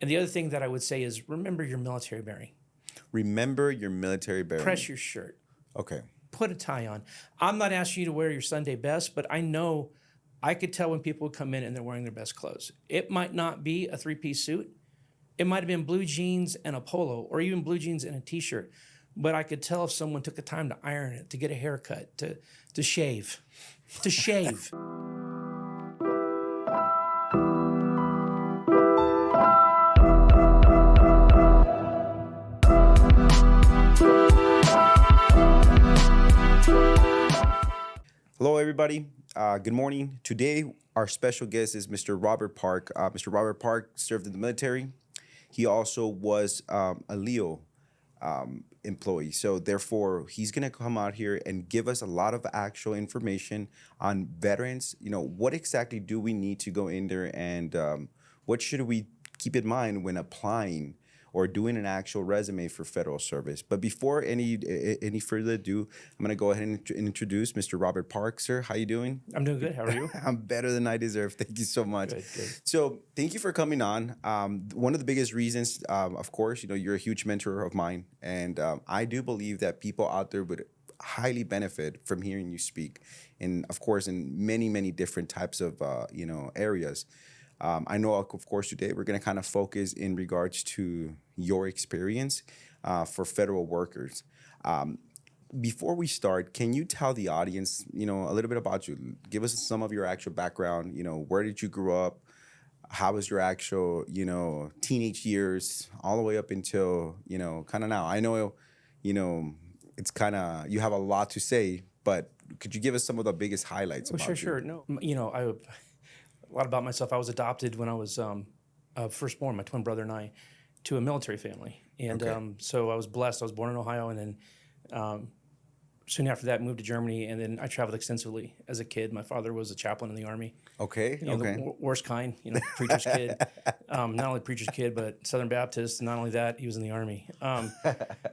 And the other thing that I would say is remember your military bearing. Remember your military bearing. Press your shirt. Okay. Put a tie on. I'm not asking you to wear your Sunday best, but I know I could tell when people would come in and they're wearing their best clothes. It might not be a three-piece suit. It might have been blue jeans and a polo, or even blue jeans and a t-shirt. But I could tell if someone took the time to iron it, to get a haircut, to shave. To shave. Hello, everybody. Good morning. Today, our special guest is Mr. Robert Park. Mr. Robert Park served in the military. He also was a Leo employee. So therefore, he's going to come out here and give us a lot of actual information on veterans. You know, what exactly do we need to go in there, and what should we keep in mind when applying or doing an actual resume for federal service. But before any further ado, I'm going to go ahead and introduce Mr. Robert Park. Sir, how you doing? I'm doing good. How are you? I'm better than I deserve. Thank you so much. Good. So thank you for coming on. One of the biggest reasons, of course, you know, you're a huge mentor of mine. And I do believe that people out there would highly benefit from hearing you speak. And of course, in many, many different types of, areas. I know, of course, today we're going to kind of focus in regards to your experience for federal workers. Before we start, can you tell the audience, you know, a little bit about you? Give us some of your actual background. You know, where did you grow up? How was your actual, you know, teenage years all the way up until, you know, kind of now? I know, you know, it's kind of, you have a lot to say, but could you give us some of the biggest highlights about Sure. No, you know, a lot about myself. I was adopted when I was first born, my twin brother and I, to a military family. And Okay. So I was blessed. I was born in Ohio, and then soon after that moved to Germany, and then I traveled extensively as a kid. My father was a chaplain in the Army. Okay, You know, okay. the worst kind, you know, preacher's kid. Not only preacher's kid, but Southern Baptist. Not only that, he was in the Army.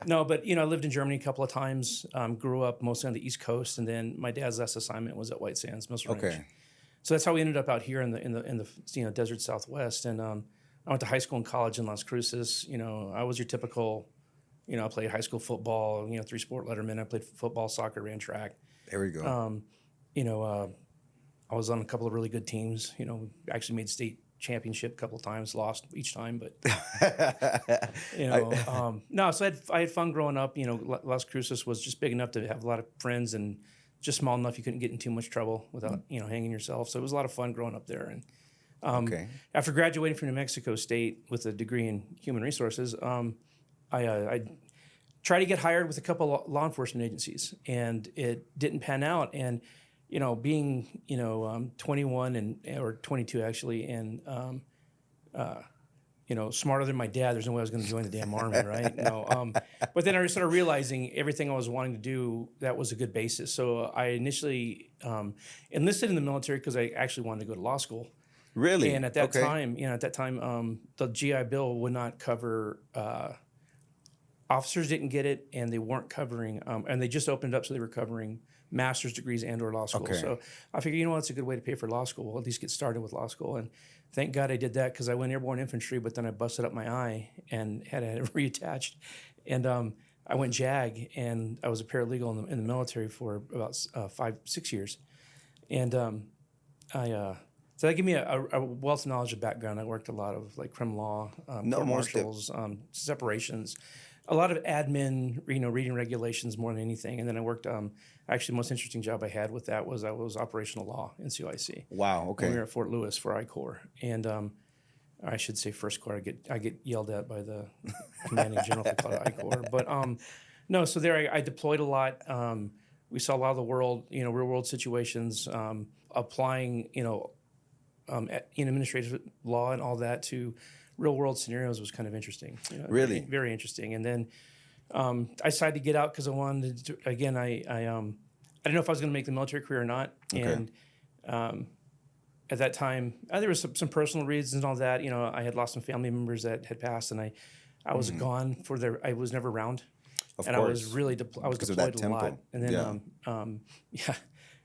No, but, you know, I lived in Germany a couple of times, grew up mostly on the East Coast, and then my dad's last assignment was at White Sands Missile Range. Okay. So that's how we ended up out here in the you know, desert Southwest. And I went to high school and college in Las Cruces. You know, I was your typical, you know, I played high school football, you know, 3-sport letterman. I played football, soccer, ran track. There we go. You know, I was on a couple of really good teams. You know, actually made state championship a couple of times, lost each time, but you know, no. So I had fun growing up. You know, Las Cruces was just big enough to have a lot of friends, and just small enough you couldn't get in too much trouble without, you know, hanging yourself. So it was a lot of fun growing up there. And Okay. after graduating from New Mexico State with a degree in human resources, I tried to get hired with a couple of law enforcement agencies, and it didn't pan out. And you know, being, you know, 21 or 22 actually, and you know, smarter than my dad, there's no way I was going to join the damn Army, right? No. But then I started realizing everything I was wanting to do, that was a good basis. So I initially enlisted in the military because I actually wanted to go to law school. Really? And at that Okay. time, the GI Bill would not cover, officers didn't get it, and they weren't covering, and they just opened up, so they were covering master's degrees and or law school. Okay. So I figured, you know what, it's a good way to pay for law school. We'll at least get started with law school. And thank God I did that, because I went airborne infantry, but then I busted up my eye and had it reattached. And I went JAG, and I was a paralegal in the military for about 5-6 years. And so that gave me a wealth of knowledge of background. I worked a lot of like criminal law, court martials, separations, a lot of admin, you know, reading regulations more than anything. And then I worked, actually the most interesting job I had with that was I was operational law in CIC. Wow. Okay. When we were at Fort Lewis for I-Corps. And I should say First Corps. I get yelled at by the commanding general if I call it I-Corps. But no, so there I deployed a lot. We saw a lot of the world, you know, real world situations, applying, you know, in administrative law and all that to real world scenarios was kind of interesting. You know, Really? very interesting. And then I decided to get out because I wanted to, again, I didn't know if I was going to make the military career or not. Okay. And at that time, there was some personal reasons and all that. You know, I had lost some family members that had passed, and I was gone I was never around. Of and course. I was really I was Because of deployed that a lot. tempo. And then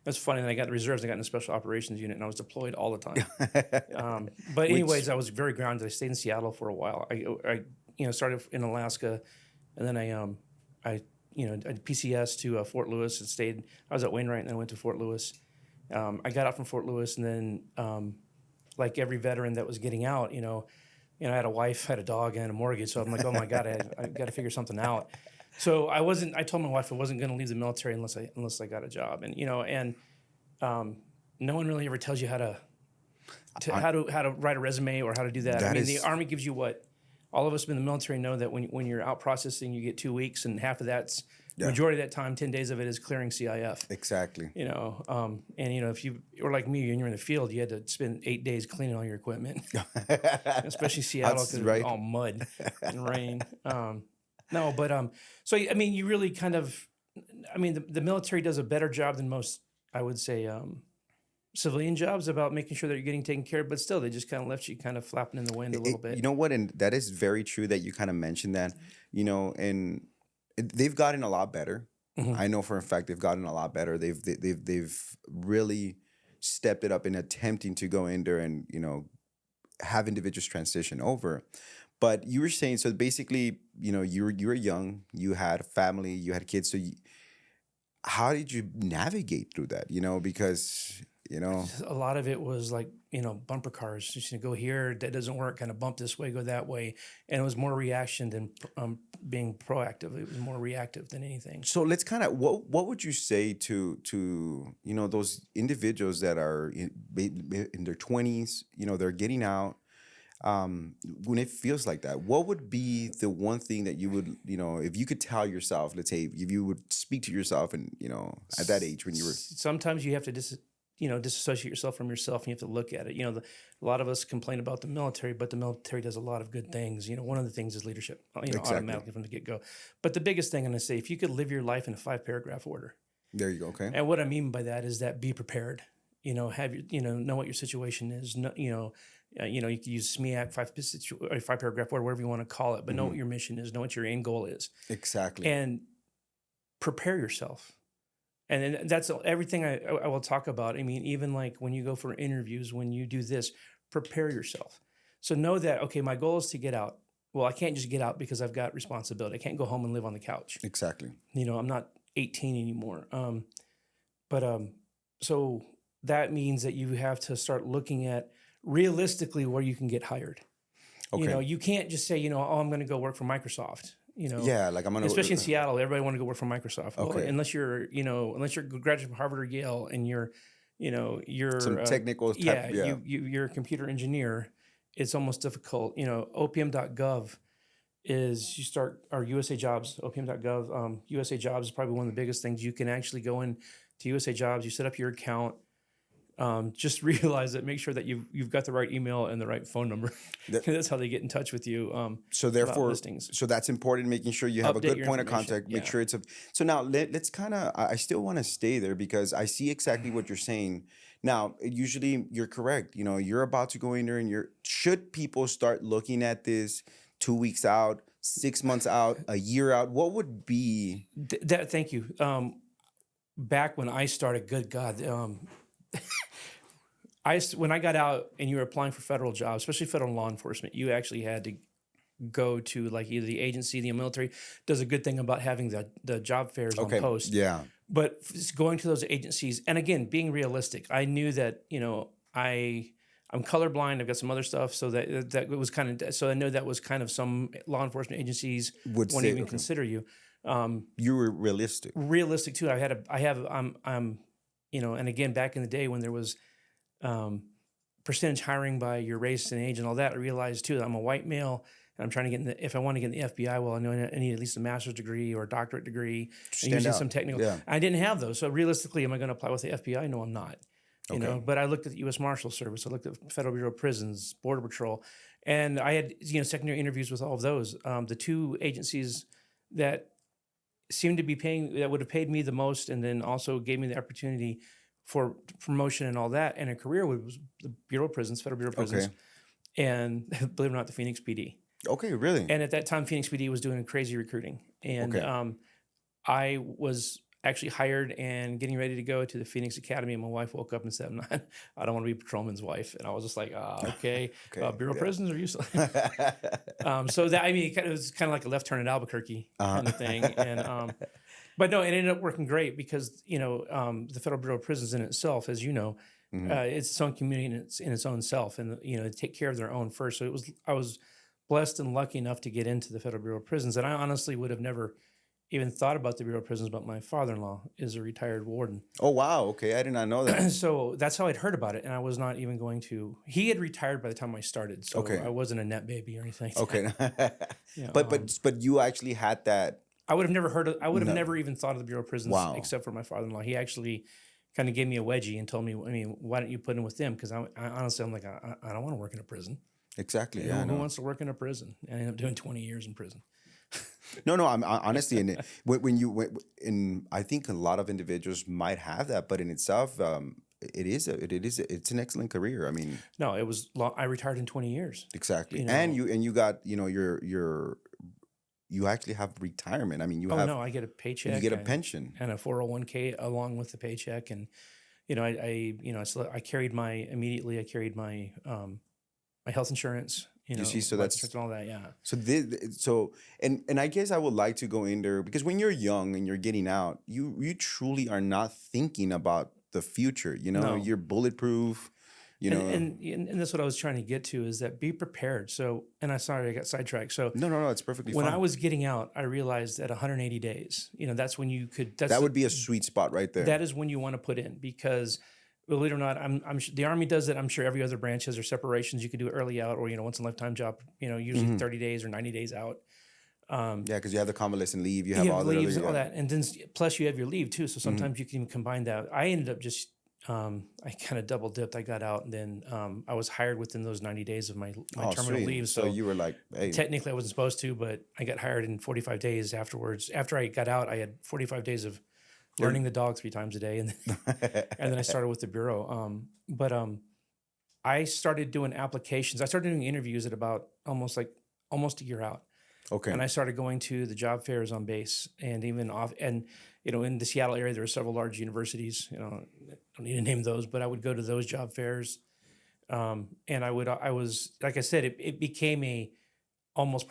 It's funny. And I got the reserves. I got in the special operations unit, and I was deployed all the time. But Which anyways, I was very grounded. I stayed in Seattle for a while. I started in Alaska, and then I did PCS to Fort Lewis and stayed. I was at Wainwright, and then I went to Fort Lewis. I got out from Fort Lewis, and then like every veteran that was getting out, I had a wife, had a dog, and a mortgage. So I'm like, oh my God, I got to figure something out. So I told my wife I wasn't going to leave the military unless I got a job, and no one really ever tells you how to write a resume or how to do that. I mean, the Army gives you what all of us in the military know, that when you're out processing, you get 2 weeks, and half of that's majority of that time, 10 days of it is clearing CIF. exactly. And if you were like me and you're in the field, you had to spend 8 days cleaning all your equipment, especially Seattle, because it was all mud and rain. So I mean, you really kind of, I mean, the military does a better job than most, I would say, civilian jobs about making sure that you're getting taken care of, but still, they just kind of left you kind of flapping in the wind a little bit. You know what? And that is very true that you kind of mentioned that, and they've gotten a lot better. I know for a fact they've gotten a lot better. They've really stepped it up in attempting to go in there and, have individuals transition over. But you were saying, so basically, you were young, you had a family, you had kids. So how did you navigate through that? Because a lot of it was like, bumper cars. Just go here, that doesn't work, kind of bump this way, go that way. And it was more reaction than being proactive. It was more reactive than anything. So let's kind of, what would you say to those individuals that are in their 20s, they're getting out, when it feels like that, what would be the one thing that you would, if you could tell yourself, let's say if you would speak to yourself and, at that age when you were. Sometimes you have to disassociate yourself from yourself, and you have to look at it. A lot of us complain about the military, but the military does a lot of good things. One of the things is leadership, Exactly. automatically from the get-go. But the biggest thing I'm going to say, if you could live your life in a 5-paragraph order. There you go. Okay. And what I mean by that is that be prepared. Have your, know what your situation is. You could use SMEAC, 5-paragraph order, whatever you want to call it, but know what your mission is, know what your end goal is. Exactly. And prepare yourself. And then that's everything I will talk about. I mean, even like when you go for interviews, when you do this, prepare yourself. So know that, okay, my goal is to get out. Well, I can't just get out because I've got responsibility. I can't go home and live on the couch. Exactly. I'm not 18 anymore. So that means that you have to start looking at realistically where you can get hired. Okay. You can't just say, I'm going to go work for Microsoft. Yeah, like I'm gonna, especially in Seattle, everybody want to go work for Microsoft. Okay. Well, unless you're a graduate from Harvard or Yale, and you're some technical type, you're a computer engineer, it's almost difficult. OPM.gov is or USA Jobs, OPM.gov. USA Jobs is probably one of the biggest things. You can actually go in to USA Jobs, you set up your account. Just realize that, make sure that you've got the right email and the right phone number. That's how they get in touch with you. So therefore, so that's important, making sure you have a good point of contact. Make sure it's so now let's kind of, I still want to stay there because I see exactly what you're saying. Now, usually you're correct. You're about to go in there, and should people start looking at this 2 weeks out, 6 months out, a year out? What would be that? Thank you. Back when I started, good God, when I got out and you were applying for federal jobs, especially federal law enforcement, you actually had to go to like either the agency, the military does a good thing about having the job fairs on post. Yeah. But going to those agencies, and again, being realistic, I knew that, I'm colorblind. I've got some other stuff. So that it was kind of, so I know that was kind of some law enforcement agencies won't even consider you. You were realistic. Realistic too. I'm and again, back in the day when there was percentage hiring by your race and age and all that, I realized too that I'm a white male and I'm trying to get if I want to get in the FBI, well, I know I need at least a master's degree or a doctorate degree, and using some technical. Yeah. I didn't have those, so realistically, am I going to apply with the FBI? No, I'm not. But I looked at the U.S. Marshal Service, I looked at Federal Bureau of Prisons, Border Patrol, and I had secondary interviews with all of those. The two agencies that seemed to be that would have paid me the most, and then also gave me the opportunity for promotion and all that, and a career was the Bureau of Prisons, Federal Bureau of Prisons, and believe it or not, the Phoenix PD. Okay, really? And at that time, Phoenix PD was doing crazy recruiting, and I was actually hired and getting ready to go to the Phoenix Academy. And my wife woke up and said, I don't want to be a patrolman's wife. And I was just like, okay, Okay. Bureau of Yeah. Prisons, are you still? So that, I mean, it was kind of like a left turn at Albuquerque kind of thing. And, but no, it ended up working great because, the Federal Bureau of Prisons in itself, as you know, it's its own community in its own self, and they take care of their own first. So I was blessed and lucky enough to get into the Federal Bureau of Prisons, and I honestly would have never even thought about the Bureau of Prisons, but my father-in-law is a retired warden. Oh, wow. Okay. I did not know that. So that's how I'd heard about it, and I was not even going to. He had retired by the time I started, so Okay. I wasn't a net baby or anything. Okay. Yeah, But you actually had that. I would have never heard of. I would have No. never even thought of the Bureau of Prisons Wow. except for my father-in-law. He actually kind of gave me a wedgie and told me, I mean, why don't you put in with them? Because I honestly, I'm like, I don't want to work in a prison. Exactly. You Yeah. know, who wants to work in a prison? And I ended up doing 20 years in prison. No. I'm honestly, and I think a lot of individuals might have that, but in itself, it's an excellent career. I mean, No, it was long. I retired in 20 years. exactly. You know. And you got you actually have retirement. I mean, you Oh have no, I get a paycheck. you get a pension. and a 401k along with the paycheck, and I carried my my health insurance. You see, so life that's insurance and all that. Yeah. and I guess I would like to go in there because when you're young and you're getting out, you truly are not thinking about the future. No. You're bulletproof. And that's what I was trying to get to is that be prepared. So, and sorry, I got sidetracked. So No, it's perfectly when fine. I was getting out, I realized at 180 days, that's when you could. That would be a sweet spot right there. That is when you want to put in because, believe it or not, I'm the Army does it. I'm sure every other branch has their separations. You could do it early out or once in a lifetime job. Usually 30 days or 90 days out. Yeah, because you have the convalescent leave, you have You all have the leaves, other, all that, and then plus you have your leave too. So sometimes you can even combine that. I ended up just. I kind of double dipped. I got out and then I was hired within those 90 days of my terminal sweet. leave. So you were like, hey, technically I wasn't supposed to, but I got hired in 45 days afterwards. After I got out, I had 45 days of learning the dog 3 times a day. And then I started with the Bureau. But I started doing applications. I started doing interviews at about almost a year out. okay. And I started going to the job fairs on base and even off. And, in the Seattle area, there are several large universities, I don't need to name those, but I would go to those job fairs. And I was, like I said, it became a almost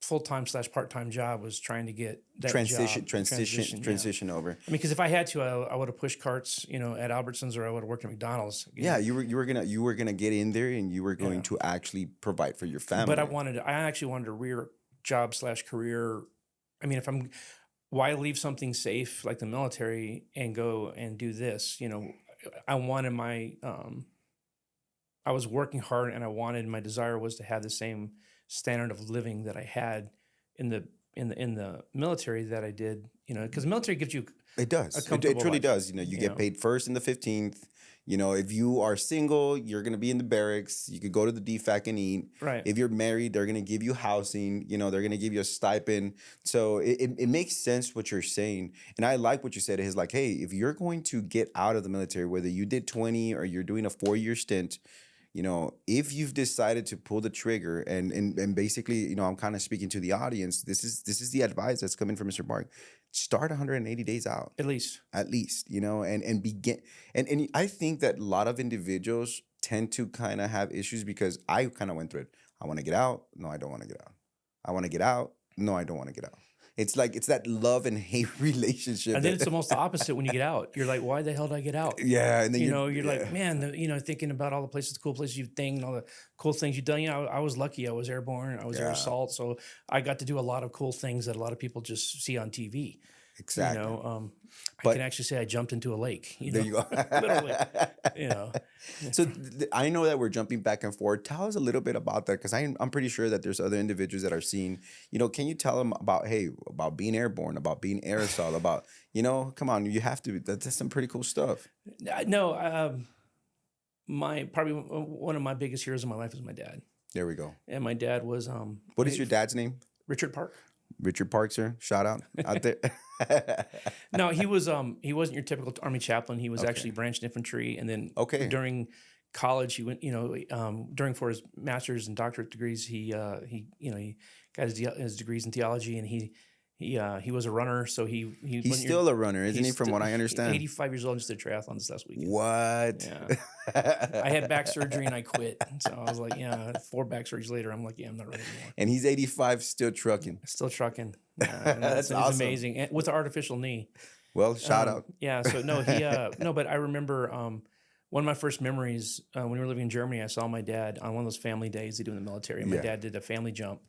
full-time / part-time job was trying to get that transition over. I mean, because if I had to, I would have pushed carts, at Albertsons or I would have worked at McDonald's. Yeah, you were gonna get in there and you were going to actually provide for your family. But I actually wanted a rear job / career. I mean, why leave something safe like the military and go and do this? I wanted I was working hard and my desire was to have the same standard of living that I had in the military that I did, because the military gives you it does. It truly life, does. You get paid first and the 15th. If you are single, you're going to be in the barracks. You could go to the DFAC and eat. Right. If you're married, they're going to give you housing. They're going to give you a stipend. So it makes sense what you're saying. And I like what you said. It's like, hey, if you're going to get out of the military, whether you did 20 or you're doing a 4-year stint, if you've decided to pull the trigger and basically, I'm kind of speaking to the audience, this is the advice that's coming from Mr. Mark. Start 180 days out. At least, and begin. And I think that a lot of individuals tend to kind of have issues because I kind of went through it. I want to get out. No, I don't want to get out. I want to get out. No, I don't want to get out. It's like it's that love and hate relationship. And then it's almost the opposite when you get out. You're like, why the hell did I get out? Yeah, and then you're like, man, thinking about all the cool places you've done, all the cool things you've done. I was lucky. I was airborne. I was air assault, so I got to do a lot of cool things that a lot of people just see on TV. Exactly. I can actually say I jumped into a lake. There you go. Literally. So I know that we're jumping back and forth. Tell us a little bit about that because I'm pretty sure that there's other individuals that are seeing. Can you tell them about being airborne, about being air assault, about come on, you have to. That's some pretty cool stuff. No, probably one of my biggest heroes in my life is my dad. There we go. And my dad was What is your dad's name? Richard Park. Richard Park, sir. Shout out there. No, he wasn't your typical Army chaplain. He was actually branched infantry, and then during college he went. For his master's and doctorate degrees, he got his degrees in theology, and he He was a runner, so he He's still a runner, isn't he? From what I understand. 85 years old, and just did triathlon this last weekend. What? Yeah. I had back surgery and I quit. So I was like, yeah, 4 back surgeries later, I'm like, yeah, I'm not running anymore. And he's 85, still trucking. Still trucking. That's it's awesome. amazing. And with an artificial knee. Well, shout out. Yeah. So no, no, but I remember one of my first memories when we were living in Germany, I saw my dad on one of those family days they do in the military. And my dad did a family jump.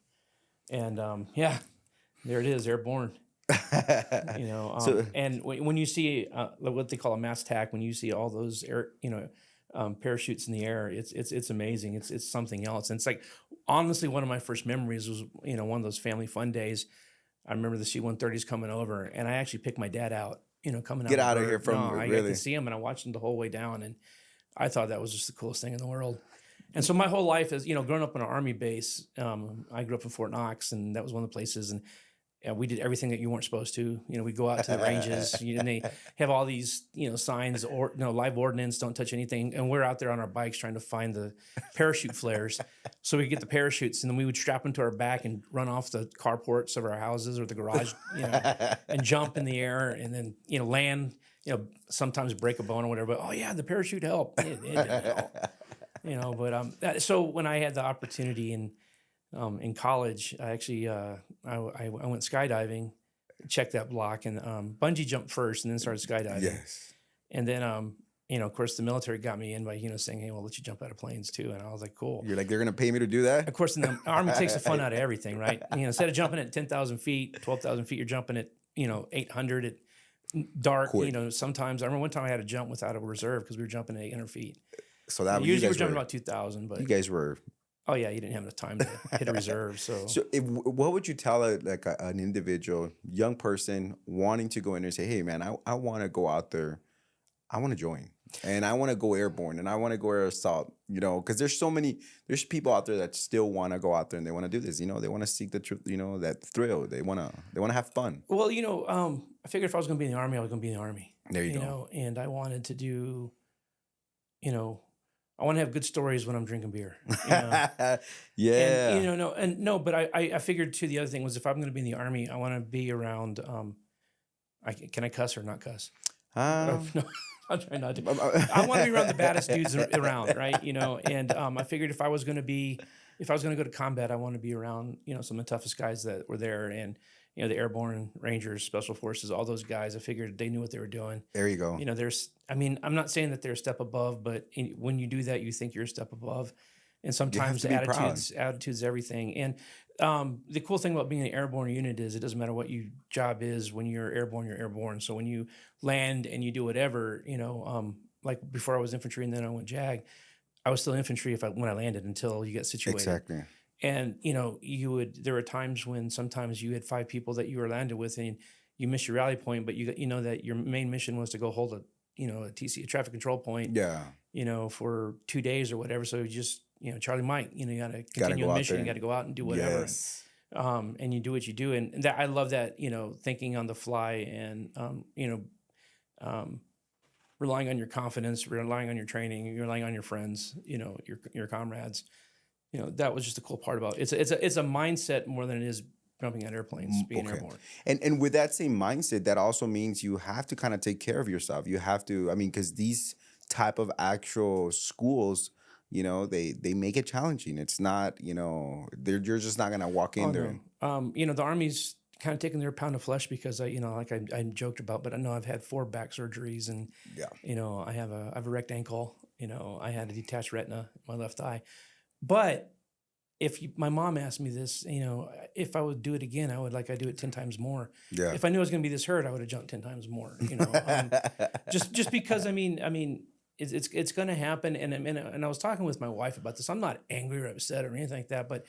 And yeah, there it is, airborne. And when you see what they call a mass tack, when you see all those air, parachutes in the air, it's amazing. It's something else. And it's like, honestly, one of my first memories was, one of those family fun days. I remember the C-130s coming over, and I actually picked my dad out, coming out. Get out of here from I really. could see him, and I watched him the whole way down, and I thought that was just the coolest thing in the world. And so my whole life is, growing up on an Army base, I grew up in Fort Knox, and that was one of the places, and we did everything that you weren't supposed to. We go out to the ranges, and they have all these, signs or live ordnance, don't touch anything. And we're out there on our bikes trying to find the parachute flares, so we could get the parachutes, and then we would strap them to our back and run off the carports of our houses or the garage, and jump in the air, and then land. Sometimes break a bone or whatever. But oh yeah, the parachute helped. It didn't help. But so when I had the opportunity in college, I actually I went skydiving, checked that block, and bungee jumped first, and then started skydiving. Yes. And then of course, the military got me in by saying, "Hey, we'll let you jump out of planes too." And I was like, "Cool." You're like, they're gonna pay me to do that? Of course, in the Army takes the fun out of everything, right? Instead of jumping at 10,000 feet, 12,000 feet, you're jumping at 800 at dark. Quick. Sometimes I remember one time I had to jump without a reserve because we were jumping at 800 feet. So that usually we're jumping about 2,000, but you guys were. Oh yeah, you didn't have enough time to hit a reserve. So what would you tell an individual, young person wanting to go in there and say, hey man, I want to go out there, I want to join, and I want to go airborne, and I want to go air assault, because there's people out there that still want to go out there and they want to do this, they want to seek the truth, that thrill, they want to have fun. Well, I figured if I was going to be in the Army, I was going to be in the Army. There you go. And I wanted to do, I want to have good stories when I'm drinking beer. Yeah. And, but I figured too, the other thing was if I'm going to be in the Army, I want to be around, can I cuss or not cuss? No, I'll try not to. I want to be around the baddest dudes around, right? And I figured if I was going to go to combat, I want to be around, some of the toughest guys that were there, and the airborne Rangers, Special Forces, all those guys. I figured they knew what they were doing. There you go. I'm not saying that they're a step above, but when you do that, you think you're a step above. And sometimes attitude's everything. And the cool thing about being an airborne unit is it doesn't matter what your job is. When you're airborne, you're airborne. So when you land and you do whatever, like before I was infantry and then I went JAG, I was still infantry when I landed until you get situated. Exactly. And there were times when sometimes you had 5 people that you were landed with and you missed your rally point, but you know that your main mission was to go hold a traffic control point. Yeah. For 2 days or whatever. So you just Charlie Mike, you got to continue the mission. You got to go out and do whatever. Yes. And you do what you do, and that I love that thinking on the fly and relying on your confidence, relying on your training, relying on your friends, your comrades. That was just a cool part about it. It's a mindset more than it is jumping out airplanes, being airborne. And with that same mindset, that also means you have to kind of take care of yourself. You have to, because these type of actual schools, they make it challenging. It's not, you're just not gonna walk in there. No. The Army's kind of taking their pound of flesh because I joked about, but I know I've had 4 back surgeries and I have a wrecked ankle. I had a detached retina in my left eye. But my mom asked me this, if I would do it again, I would do it 10 times more. Yeah. If I knew I was going to be this hurt, I would have jumped 10 times more. Just because it's going to happen. And I was talking with my wife about this. I'm not angry or upset or anything like that. But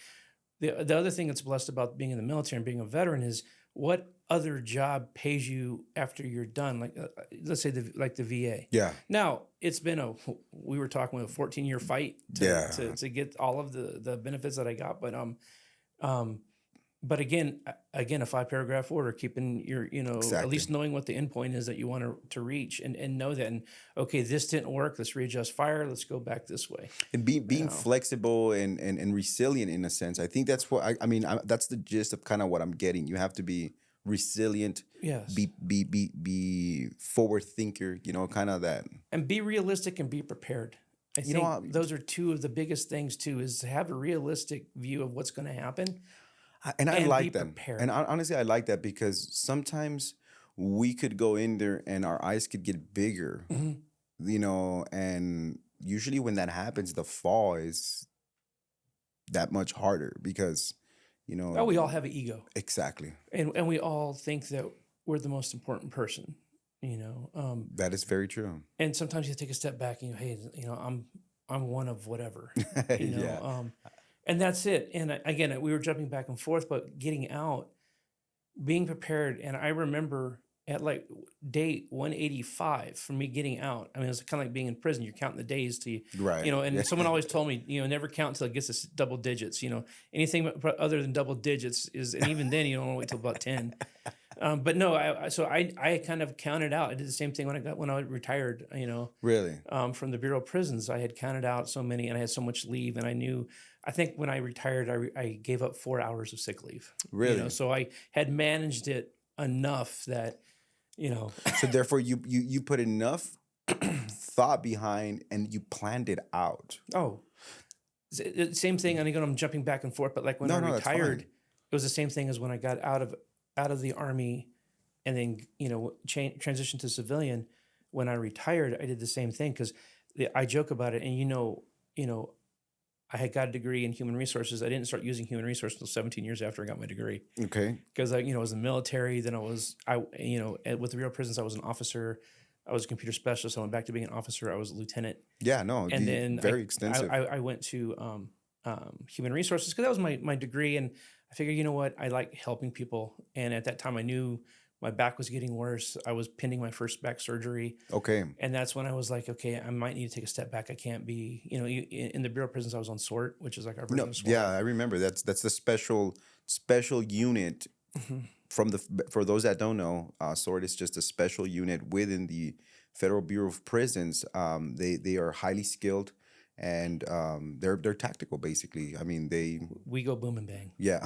the other thing that's blessed about being in the military and being a veteran is what other job pays you after you're done? Like let's say the VA. Yeah. Now it's been we were talking with a 14-year fight to get all of the benefits that I got, but again, a 5-paragraph order, keeping your exactly. At least knowing what the end point is that you want to reach, and know that. And okay, this didn't work. Let's readjust fire. Let's go back this way. And being flexible and resilient in a sense. I think that's what I mean. That's the gist of kind of what I'm getting. You have to be resilient, Yes. be forward thinker, kind of that. And be realistic and be prepared. I You know think what? those are two of the biggest things too, is to have a realistic view of what's going to happen And I and be like that. prepared. And honestly, I like that because sometimes we could go in there and our eyes could get bigger, Mhm. and usually when that happens, the fall is that much harder because, Oh, we all have an ego, exactly. and we all think that we're the most important person, That is very true. and sometimes you take a step back and hey, I'm one of whatever, Yeah. and that's it. And again, we were jumping back and forth, but getting out, being prepared. And I remember at like day 185 from me getting out. I mean, it's kind of like being in prison. You're counting the days to, Right. and Yeah. someone always told me, never count until it gets to double digits. Anything other than double digits is, and even then you don't want to wait till about 10. But no, I kind of counted out. I did the same thing when I retired, Really? from the Bureau of Prisons. I had counted out so many and I had so much leave, and I think when I retired, I gave up 4 hours of sick leave. Really? So I had managed it enough that, So therefore, you put enough thought behind and you planned it out. oh, same thing. And again, I'm jumping back and forth, but like when I No, that's retired, fine. it was the same thing as when I got out of the Army, and then transitioned to civilian. When I retired, I did the same thing because I joke about it, and I had got a degree in human resources. I didn't start using human resources until 17 years after I got my degree. Okay. Because I was in the military. Then with the Bureau of Prisons, I was an officer. I was a computer specialist. I went back to being an officer. I was a lieutenant. Yeah. No. And then very extensive. I went to human resources because that was my degree. And I figured, you know what, I like helping people. And at that time, I knew my back was getting worse. I was pending my first back surgery. Okay. And that's when I was like, okay, I might need to take a step back. I can't be, in the Bureau of Prisons, I was on SORT, which is like our version No. of SWAT. Yeah, I remember. That's the special unit. Mhm. For those that don't know, SWORD is just a special unit within the Federal Bureau of Prisons. They are highly skilled, and they're tactical basically. I mean We go boom and bang. yeah,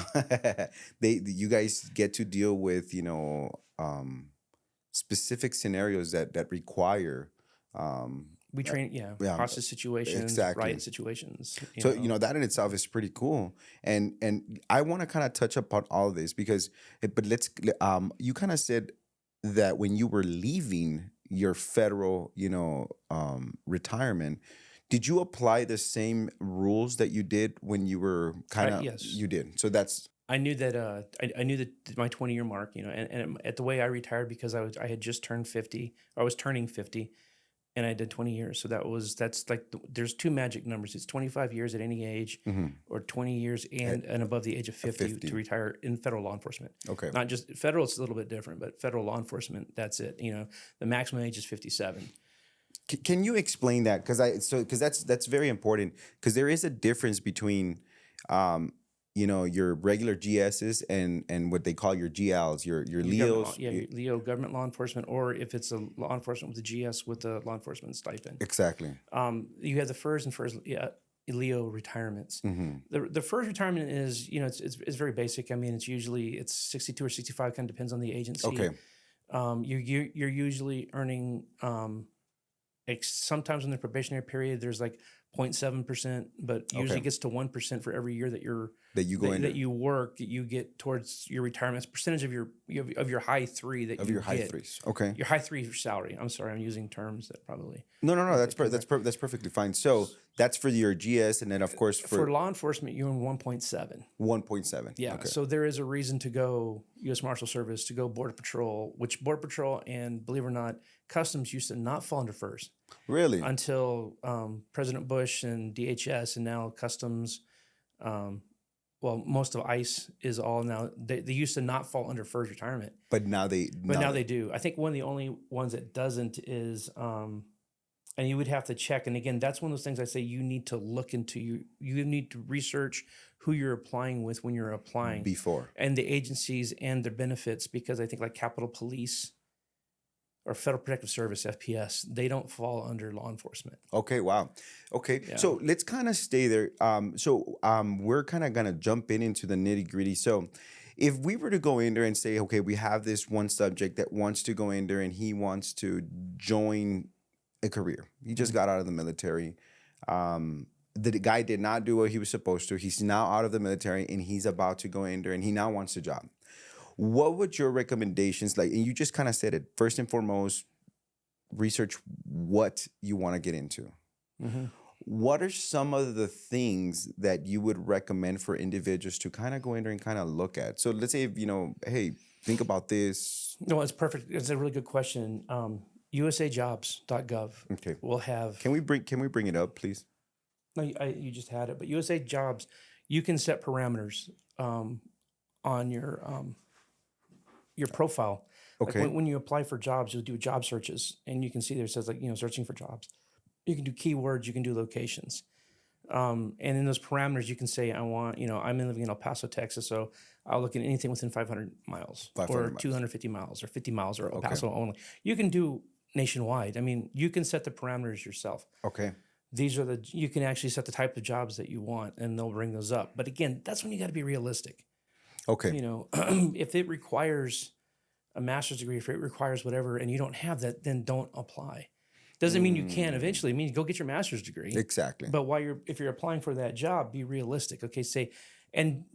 you guys get to deal with specific scenarios that require We train, yeah, hostage situations, exactly. riot situations. So that in itself is pretty cool, and I want to kind of touch upon all of this because, but let's you kind of said that when you were leaving your federal retirement, did you apply the same rules that you did when you were kind of yes. You did. So that's I knew that I knew that my 20-year mark, and at the way I retired because I had just turned 50, or I was turning 50. And I did 20 years. So that's like, there's two magic numbers. It's 25 years at any age, or 20 years and above the age of 50 to retire in federal law enforcement. okay. Not just federal, it's a little bit different, but federal law enforcement, that's it. The maximum age is 57. Can you explain that? Because that's very important. Because there is a difference between, your regular GSs and what they call your GLs, your Leos. Your Leo, government law enforcement, or if it's a law enforcement with a GS with a law enforcement stipend. Exactly. You have the FERS and FERS Leo retirements. Mm-hmm. The FERS retirement is, it's very basic. I mean, it's 62 or 65, kind of depends on the agency. Okay. You're usually earning, sometimes in the probationary period, there's like 0.7%, but usually gets to 1% for every year that you work, that you get towards your retirement. It's a percentage of your high three that you high get. threes. Okay. Your high three salary. I'm sorry, I'm using terms that probably. No. That's perfectly fine. So that's for your GS, and then of course for law enforcement, you're in 1.7. 1.7. Yeah. Okay. So there is a reason to go U.S. Marshal Service, to go Border Patrol, which Border Patrol and, believe it or not, Customs used to not fall under FERS. Really? Until President Bush and DHS, and now Customs. Most of ICE is all now. They used to not fall under FERS retirement, but now they. Now they do. I think one of the only ones that doesn't is, and you would have to check. And again, that's one of those things I say you need to look into. You need to research who you're applying with when you're applying before, and the agencies and their benefits, because I think like Capitol Police or Federal Protective Service, FPS, they don't fall under law enforcement. Okay, wow. Okay, Yeah. so let's kind of stay there. We're kind of going to jump into the nitty gritty. So if we were to go in there and say, okay, we have this one subject that wants to go in there and he wants to join a career. He just got out of the military. The guy did not do what he was supposed to. He's now out of the military and he's about to go in there and he now wants a job. What would your recommendations like? And you just kind of said it. First and foremost, research what you want to get into. Mm-hmm. What are some of the things that you would recommend for individuals to kind of go in there and kind of look at? So let's say, hey, think about this. No, it's perfect. It's a really good question. USAjobs.gov Okay. will have. Can we bring it up, please? No, you just had it, but USA Jobs, you can set parameters on your profile. Okay. Like when you apply for jobs, you'll do job searches, and you can see there it says like searching for jobs. You can do keywords, you can do locations, and in those parameters, you can say I want I'm living in El Paso, Texas, so I'll look at anything within 500 miles, 500 or miles. 250 miles, or 50 miles, or El Paso only. You can do nationwide. I mean, you can set the parameters yourself. Okay. You can actually set the type of jobs that you want, and they'll bring those up. But again, that's when you got to be realistic. Okay. If it requires a master's degree, if it requires whatever, and you don't have that, then don't apply. Doesn't mean you can't eventually. It means go get your master's degree. Exactly. But if you're applying for that job, be realistic. Okay, and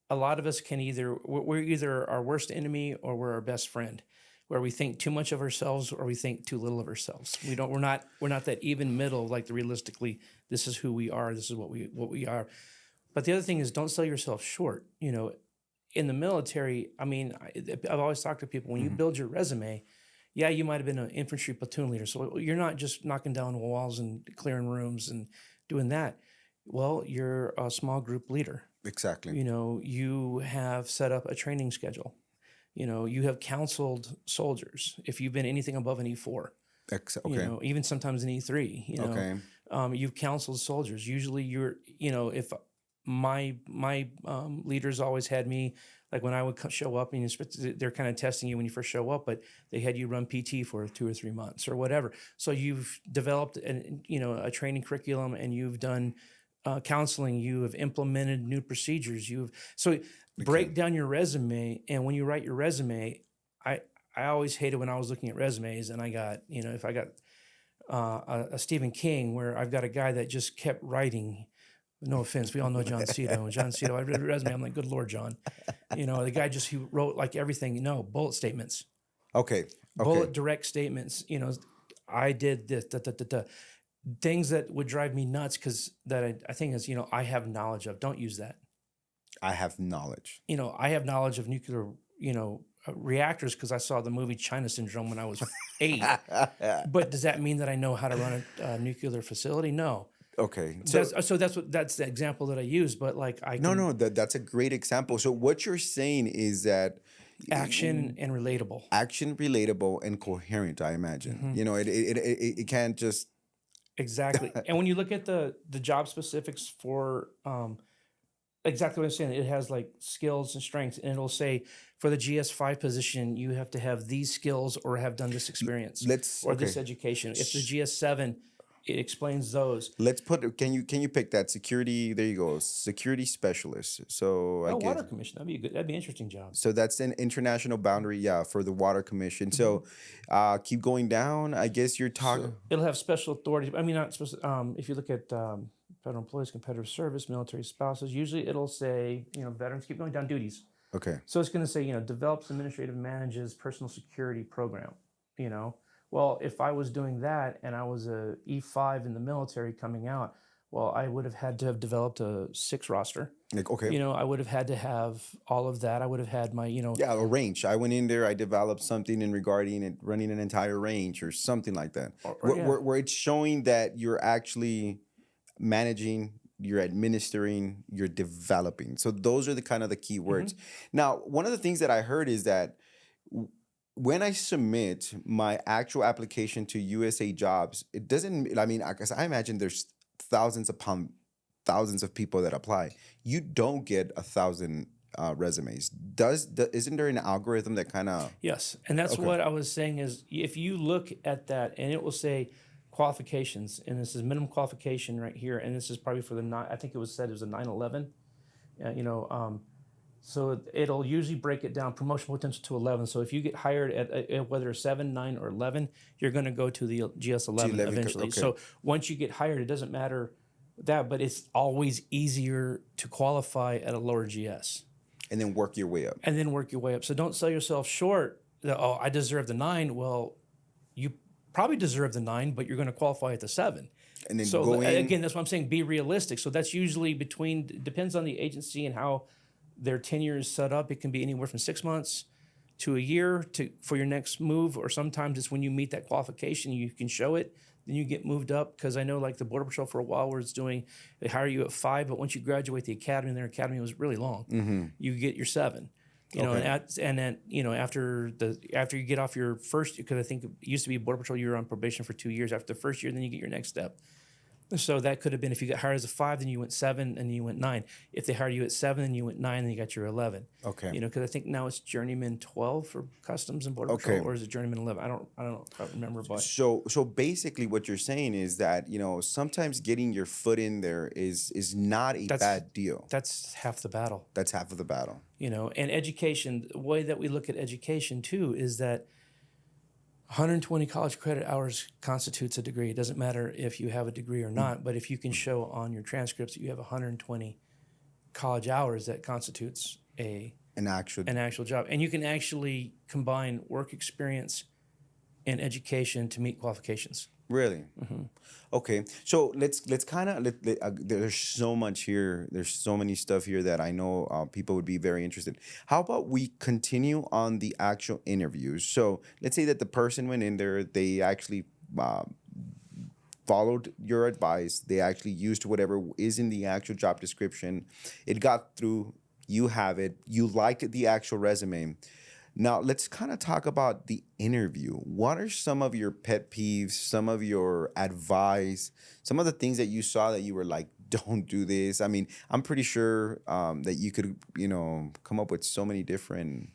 a lot of us we're either our worst enemy or we're our best friend, where we think too much of ourselves or we think too little of ourselves. We're not that even middle, like realistically, this is who we are, this is what we are. But the other thing is, don't sell yourself short. In the military, I mean, I've always talked to people, when you build your resume, yeah, you might have been an infantry platoon leader. So you're not just knocking down walls and clearing rooms and doing that. Well, you're a small group leader. Exactly. You have set up a training schedule. You have counseled soldiers if you've been anything above an E4. Okay. Even sometimes an E3. Okay. You've counseled soldiers. Usually, if my leaders always had me, like when I would show up, and they're kind of testing you when you first show up, but they had you run PT for 2 or 3 months or whatever. So you've developed a training curriculum, and you've done counseling. You have implemented new procedures. Break down your resume, and when you write your resume, I always hated when I was looking at resumes, and I got if I got a Stephen King, where I've got a guy that just kept writing. No offense, we all know John Cito. John Cito, I read the resume, I'm like, good Lord, John. The guy he wrote like everything. Bullet statements. Okay. Bullet direct statements. I did this. Things that would drive me nuts because I think is I have knowledge of. Don't use that. I have knowledge. I have knowledge of nuclear, reactors because I saw the movie China Syndrome when I was 8. But does that mean that I know how to run a nuclear facility? No. Okay. So that's the example that I use. But like that's a great example. So what you're saying is that action and relatable. Action, relatable, and coherent. I imagine. It can't just exactly. And when you look at the job specifics for exactly what I'm saying, it has like skills and strengths, and it'll say for the GS5 position, you have to have these skills or have done this experience this education. If the GS7, it explains those. Let's put. Can you pick that security? There you go. Security specialist. So water commission. That'd be good. That'd be an interesting job. So that's an international boundary. Yeah, for the water commission. So keep going down. I guess you're talking. So it'll have special authority. I mean, not supposed. If you look at federal employees, competitive service, military spouses, usually it'll say veterans. Keep going down, duties. Okay. So it's going to say develops, administrative, manages personal security program. Well, if I was doing that and I was a E5 in the military coming out, well, I would have had to have developed a 6 roster. Okay. I would have had to have all of that. I would have had my, Yeah, a range. I went in there, I developed something in regarding it, running an entire range or something like that. Where it's showing that you're actually managing, you're administering, you're developing. So those are the kind of the key words. Now, one of the things that I heard is that when I submit my actual application to USA Jobs, it doesn't, I mean, because I imagine there's thousands upon thousands of people that apply. You don't get 1,000 resumes. Isn't there an algorithm that kind of... Yes, and that's what I was saying is if you look at that and it will say qualifications, and this is minimum qualification right here, and this is probably for I think it was said it was a 9/11, So it'll usually break it down, promotional potential to 11. So if you get hired at whether 7, 9, or 11, you're going to go to the GS 11 11, eventually. okay. So once you get hired, it doesn't matter that, but it's always easier to qualify at a lower GS And then work your way up. and then work your way up. So don't sell yourself short that, oh, I deserve the 9. Well, you probably deserve the 9, but you're going to qualify at the 7. And then So go in. again, that's what I'm saying. Be realistic. So that's usually depends on the agency and how their tenure is set up. It can be anywhere from 6 months to a year for your next move, or sometimes it's when you meet that qualification, you can show it, then you get moved up. Because I know like the Border Patrol for a while, where they hire you at 5, but once you graduate the academy, and their academy was really long, you get your 7. You know, and then after you get off your first, because I think it used to be Border Patrol, you were on probation for 2 years. After the first year, then you get your next step. So that could have been if you got hired as a 5, then you went 7, and then you went 9. If they hired you at 7, then you went 9, then you got your 11. Okay. Because I think now it's journeyman 12 for Customs and Border Patrol, or is it journeyman 11? I don't remember. But So basically, what you're saying is that sometimes getting your foot in there is not a bad deal. that's half the battle. That's half of the battle. And education. The way that we look at education too is that 120 college credit hours constitutes a degree. It doesn't matter if you have a degree or not, but if you can show on your transcripts that you have 120 college hours, that constitutes an actual job. And you can actually combine work experience and education to meet qualifications. Really? Okay. So let's kind of there's so much here. There's so many stuff here that I know people would be very interested. How about we continue on the actual interviews? So let's say that the person went in there, they actually followed your advice. They actually used whatever is in the actual job description. It got through. You have it. You liked the actual resume. Now, let's kind of talk about the interview. What are some of your pet peeves, some of your advice, some of the things that you saw that you were like, don't do this? I mean, I'm pretty sure that you could, come up with so many different,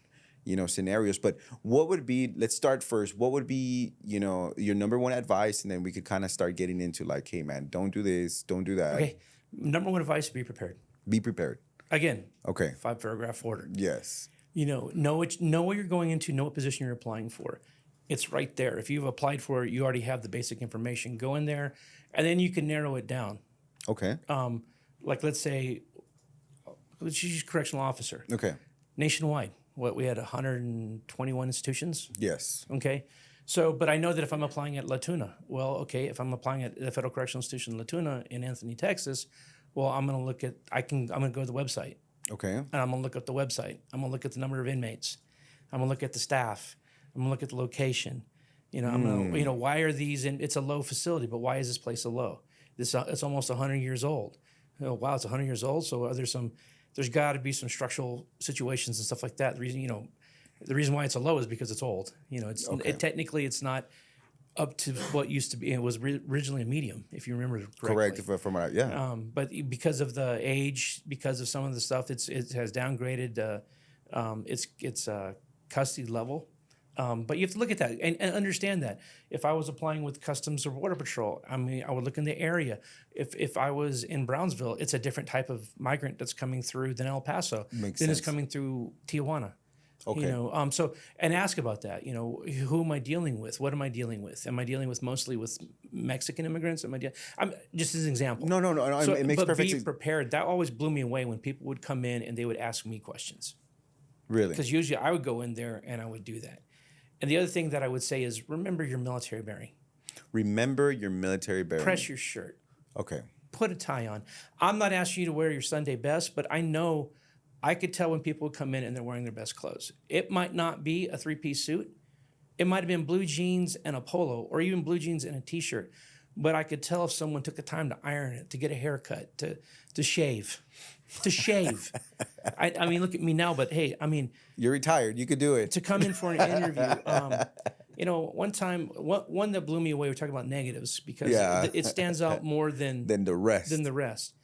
scenarios. But what would be, let's start first. What would be, your number one advice? And then we could kind of start getting into like, hey, man, don't do this, don't do that. Okay. Number one advice, be prepared. Be prepared. Again, Okay. 5-paragraph order. Yes. Know what you're going into, know what position you're applying for. It's right there. If you've applied for it, you already have the basic information. Go in there, and then you can narrow it down. Okay. Like let's use correctional officer. Okay. Nationwide, we had 121 institutions. Yes. Okay. So, but I know that if I'm applying at La Tuna, if I'm applying at the Federal Correctional Institution La Tuna in Anthony, Texas, I'm going to go to the website. Okay. And I'm going to look up the website. I'm going to look at the number of inmates. I'm going to look at the staff. I'm going to look at the location. I'm going to, why are these it's a low facility, but why is this place so low? It's almost 100 years old. Wow, it's 100 years old. So there's got to be some structural situations and stuff like that. The reason why it's so low is because it's old. Technically it's not up to what used to be. It was originally a medium, if you remember correctly. Correct. From yeah. But because of the age, because of some of the stuff, it has downgraded its custody level. But you have to look at that and understand that. If I was applying with Customs or Border Patrol, I would look in the area. If I was in Brownsville, it's a different type of migrant that's coming through than El Paso. Makes than sense. is coming through Tijuana. Okay. And ask about that. Who am I dealing with? What am I dealing with? Am I dealing with mostly with Mexican immigrants? I'm just as an example. No. It makes perfect sense. Be prepared. That always blew me away when people would come in and they would ask me questions. Really? Because usually I would go in there and I would do that. And the other thing that I would say is remember your military bearing. Remember your military bearing. Press your shirt. Okay. Put a tie on. I'm not asking you to wear your Sunday best, but I know I could tell when people would come in and they're wearing their best clothes. It might not be a 3-piece suit. It might have been blue jeans and a polo, or even blue jeans and a T-shirt. But I could tell if someone took the time to iron it, to get a haircut, to shave. I mean, look at me now, but hey, You're retired. You could do it. to come in for an interview. One time, one that blew me away, we're talking about negatives because it stands out more than the rest.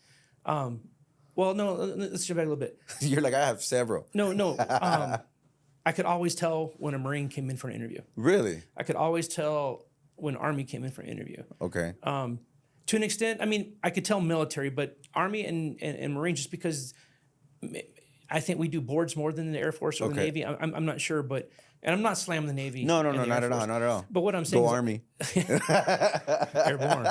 Well, no, let's jump back a little bit. You're like, I have several. No. I could always tell when a Marine came in for an interview. Really? I could always tell when Army came in for an interview. Okay. To an extent, I could tell military, but Army and Marine, just because I think we do boards more than the Air Force or the Okay. Navy. I'm not sure, but and I'm not slamming the Navy. No, and the not Air at all, Force. not at all. But what I'm saying Go is Army. airborne.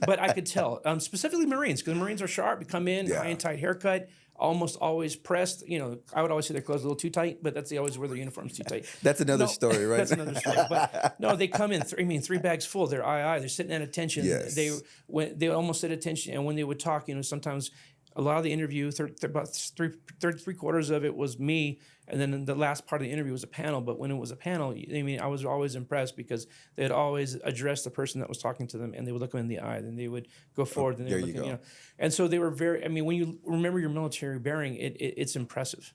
But I could tell, specifically Marines, because Marines are sharp. You come in, Yeah. high and tight haircut, almost always pressed. You know, I would always say their clothes a little too tight, but they always wear their uniforms too tight. That's another No, story, right? That's another story. But no, they come in. Three bags full. They're they're sitting at attention. Yes. They almost at attention, and when they would talk, you know, sometimes a lot of the interview, about three quarters of it was me, and then the last part of the interview was a panel. But when it was a panel, I mean, I was always impressed because they'd always address the person that was talking to them, and they would look them in the eye, then they would go forward, and they there would you look, go. you know, and so they were very. I mean, when you remember your military bearing, it's impressive.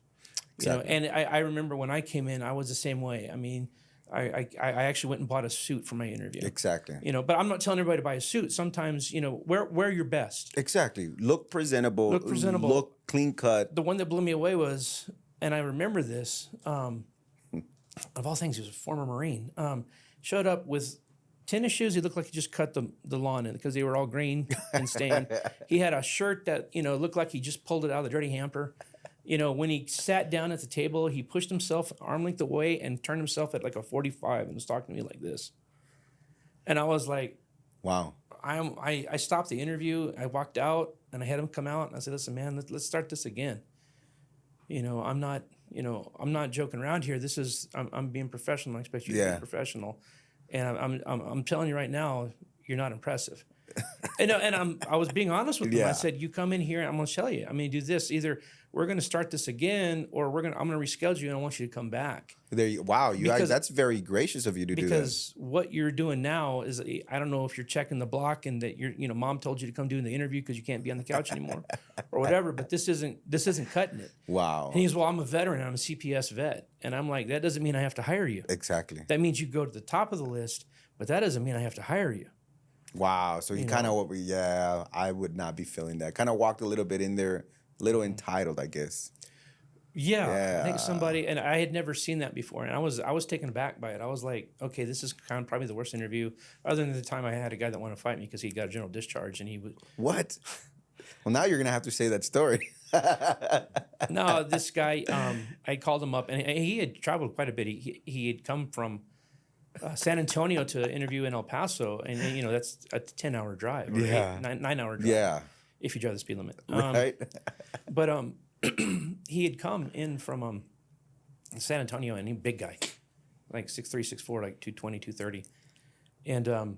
Exactly. You know, and I remember when I came in, I was the same way. I mean, I actually went and bought a suit for my interview. Exactly. You know, but I'm not telling everybody to buy a suit. Sometimes, you know, wear your best. Exactly. Look presentable. Look presentable. Look clean cut. The one that blew me away was, and I remember this, of all things, he was a former Marine. Showed up with tennis shoes. He looked like he just cut the lawn in because they were all green and stained. He had a shirt that, you know, looked like he just pulled it out of the dirty hamper. You know, when he sat down at the table, he pushed himself arm length away and turned himself at like a 45 and was talking to me like this. And I was like, Wow. I stopped the interview. I walked out and I had him come out and I said, listen, man, let's start this again. You know, I'm not joking around here. I'm being professional. I expect you to Yeah. be professional. And I'm telling you right now, you're not impressive. And I was being honest with them. Yeah. I said, you come in here and I'm going to tell you. I'm going to do this. Either we're going to start this again, or I'm going to reschedule you and I want you to come back. Wow, Because- that's very gracious of you to do that. Because what you're doing now is, I don't know if you're checking the block and that mom told you to come do the interview because you can't be on the couch anymore or whatever, but this isn't cutting it. Wow. And he's, well, I'm a veteran. I'm a CPS vet. And I'm like, that doesn't mean I have to hire you. Exactly. That means you go to the top of the list, but that doesn't mean I have to hire you. Wow. So he kind of, yeah, I would not be feeling that. Kind of walked a little bit in there, little entitled, I guess. Yeah, I think somebody, and I had never seen that before, and I was taken aback by it. I was like, okay, this is kind of probably the worst interview, other than the time I had a guy that wanted to fight me because he got a general discharge, and he was What? Well, now you're gonna have to say that story. no, this guy. I called him up, and he had traveled quite a bit. He had come from San Antonio to interview in El Paso, and that's a 10-hour drive, or Yeah. 9-hour drive, Yeah. if you drive the speed limit. Right. But he had come in from San Antonio, and he big guy, like 6'3", 6'4", like 220, 230. And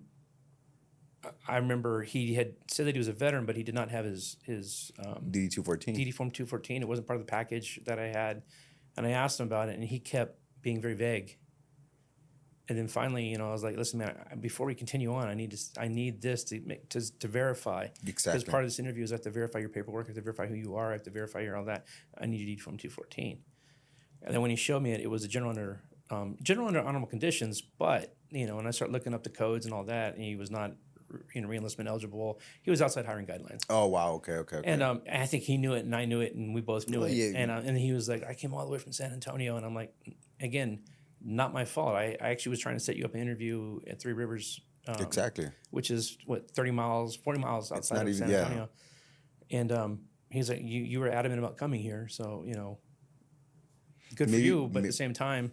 I remember he had said that he was a veteran, but he did not have his DD-214. DD Form 214. It wasn't part of the package that I had. And I asked him about it, and he kept being very vague. And then finally, I was like, listen, man, before we continue on, I need this to verify. Exactly. Because part of this interview is I have to verify your paperwork, I have to verify who you are, I have to verify all that. I need you to from 214. And then when he showed me it, it was a general under honorable conditions, but, when I start looking up the codes and all that, and he was not, reenlistment eligible. He was outside hiring guidelines. Oh, wow. Okay. And I think he knew it and I knew it and we both knew it. yeah. And he was like, I came all the way from San Antonio. And I'm like, again, not my fault. I actually was trying to set you up an interview at Three Rivers. Exactly. Which is, 40 miles outside of San yeah. Antonio. And he's like, you were adamant about coming here. So, good for you. But at the same time,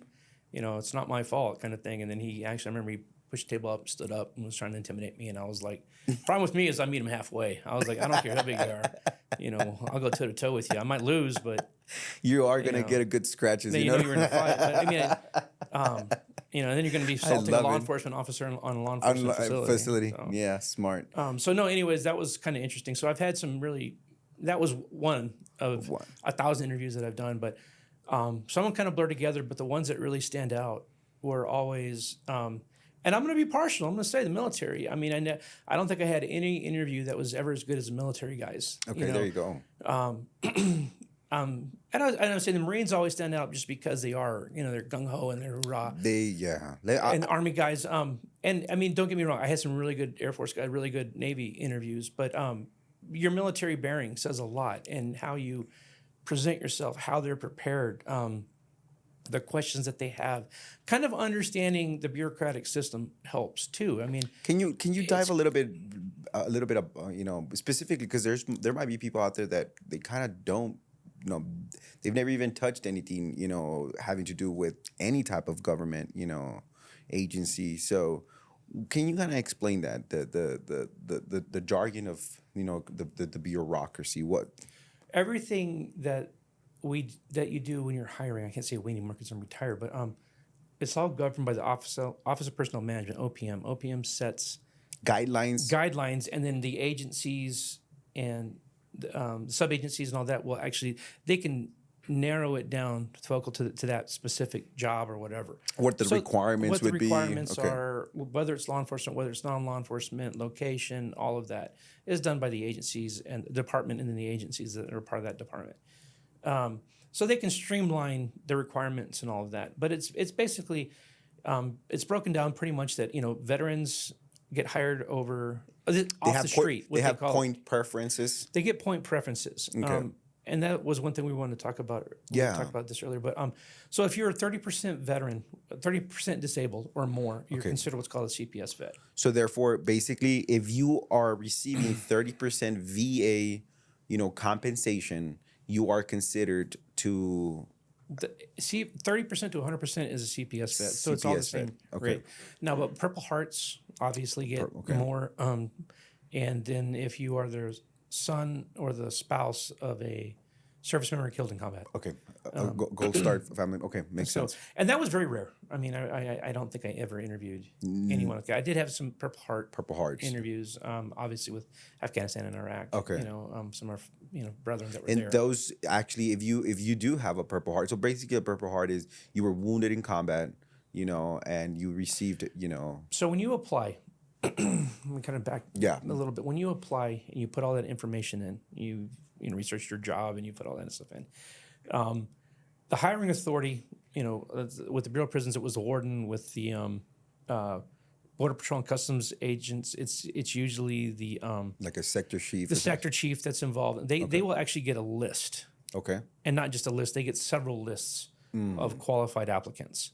it's not my fault kind of thing. And then I remember he pushed the table up, stood up, and was trying to intimidate me. And I was like, problem with me is I meet him halfway. I was like, I don't care how big you are. I'll go toe to toe with you. I might lose, but you are gonna get a good scratches. Then you know you're in a fight. But, I mean, and then you're going to be assaulting a law enforcement officer on a law enforcement facility. So, yeah, smart. So no, anyways, that was kind of interesting. So I've had some that was one of 1,000 interviews that I've done, but some of them kind of blur together, but the ones that really stand out were always, and I'm going to be partial. I'm going to say the military. I mean, I don't think I had any interview that was ever as good as the military guys. Okay, there you go. And I say the Marines always stand out just because they are, they're gung ho and they're raw. And Army guys. And I mean, don't get me wrong. I had some really good Air Force guys, really good Navy interviews, but your military bearing says a lot, and how you present yourself, how they're prepared, the questions that they have, kind of understanding the bureaucratic system helps too. I mean, can you dive a little bit of specifically, because there might be people out there that they kind of don't they've never even touched anything, having to do with any type of government, agency. So can you kind of explain that the jargon of the bureaucracy? What? Everything that you do when you're hiring, I can't say we anymore because I'm retired, but it's all governed by the Office of Personnel Management, OPM. OPM sets Guidelines. and then the agencies and sub agencies and all that will actually, they can narrow it down focal to that specific job or whatever. What the requirements would be. What the requirements are, whether it's law enforcement, whether it's non-law enforcement, location, all of that is done by the agencies and the department, and then the agencies that are part of that department. So they can streamline the requirements and all of that. But it's basically, it's broken down pretty much that, veterans get hired over off the street. They have point preferences. They get point preferences. Okay. And that was one thing we wanted to talk about. We talked about this earlier. But so if you're a 30% veteran, 30% disabled or more, you're considered what's called a CPS vet. So therefore, basically, if you are receiving 30% VA, compensation, you are considered to 30% to 100% is a CPS vet. So it's all the same rate. Now, but Purple Hearts obviously get more. And then if you are their son or the spouse of a service member killed in combat. Okay. Gold Star family. Okay. Makes sense. And that was very rare. I mean, I don't think I ever interviewed anyone. I did have some Purple Hearts interviews, obviously with Afghanistan and Iraq. Okay. Some of our brethren that were and there. Those actually, if you do have a Purple Heart, so basically a Purple Heart is you were wounded in combat, and you received, So when you apply, let me kind of back a little bit. When you apply and you put all that information in, you research your job and you put all that stuff in. The hiring authority, with the Bureau of Prisons, it was the warden. With the Border Patrol and Customs agents, it's usually the like a sector chief. The sector chief that's involved. They will actually get a list. Okay. And not just a list; they get several lists of qualified applicants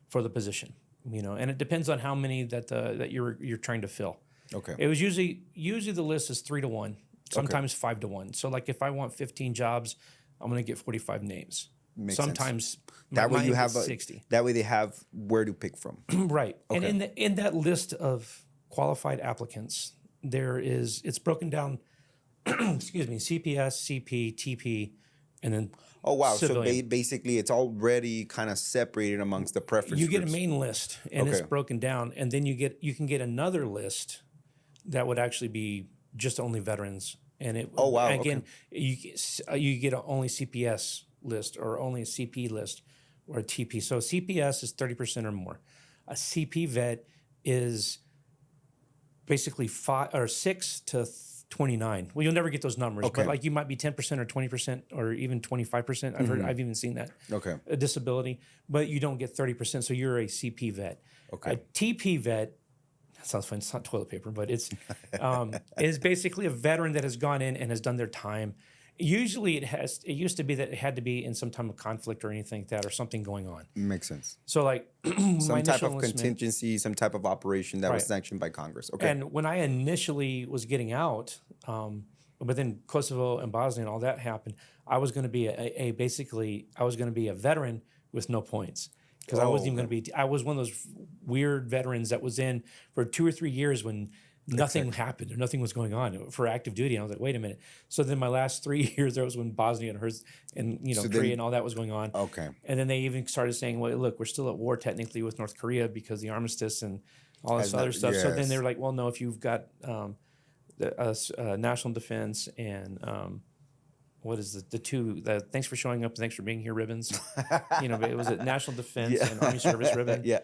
for the position. And it depends on how many that you're trying to fill. Okay. It was usually the list is 3 to 1, sometimes 5 to 1. So like if I want 15 jobs, I'm going to get 45 names. Makes sometimes sense. That way you have 60. That way they have where to pick from. Right. Okay. And in that list of qualified applicants, it's broken down. Excuse me, CPS, CP, TP, and then. Oh, wow. Civilian. So basically it's already kind of separated amongst the preference You get groups. a main list, and it's broken down, and then you can get another list that would actually be just only veterans. And it again, you get only CPS list or only a CP list or a TP. So CPS is 30% or more. A CP vet is basically 6 to 29. Well, you'll never get those numbers, but like you might be 10% or 20% or even 25%. I've even seen that. Okay. A disability, but you don't get 30%. So you're a CP vet. Okay. A TP vet, that sounds fun. It's not toilet paper, but it's is basically a veteran that has gone in and has done their time. Usually it used to be that it had to be in some type of conflict or anything like that or something going on. Makes sense. So like some type of contingency, some type of operation that was sanctioned by Congress. Okay. And when I initially was getting out, but then Kosovo and Bosnia and all that happened, I was going to be a veteran with no points. Because I wasn't even going to be. I was one of those weird veterans that was in for 2 or 3 years when nothing happened or nothing was going on for active duty. And I was like, wait a minute. So then my last 3 years, there was when Bosnia and Korea and all that was going on. Okay. And then they even started saying, well, look, we're still at war technically with North Korea because the armistice and all this other stuff. Yes. So then they're like, well, no, if you've got national defense and what is the two? Thanks for showing up. And thanks for being here. Ribbons. But it was a national defense and army service ribbon. Yeah.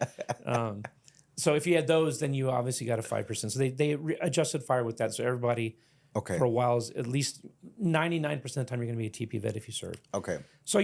So if you had those, then you obviously got a 5%. So they adjusted fire with that. So everybody for a while is at least 99% of the time you're going to be a TP vet if you serve. Okay. So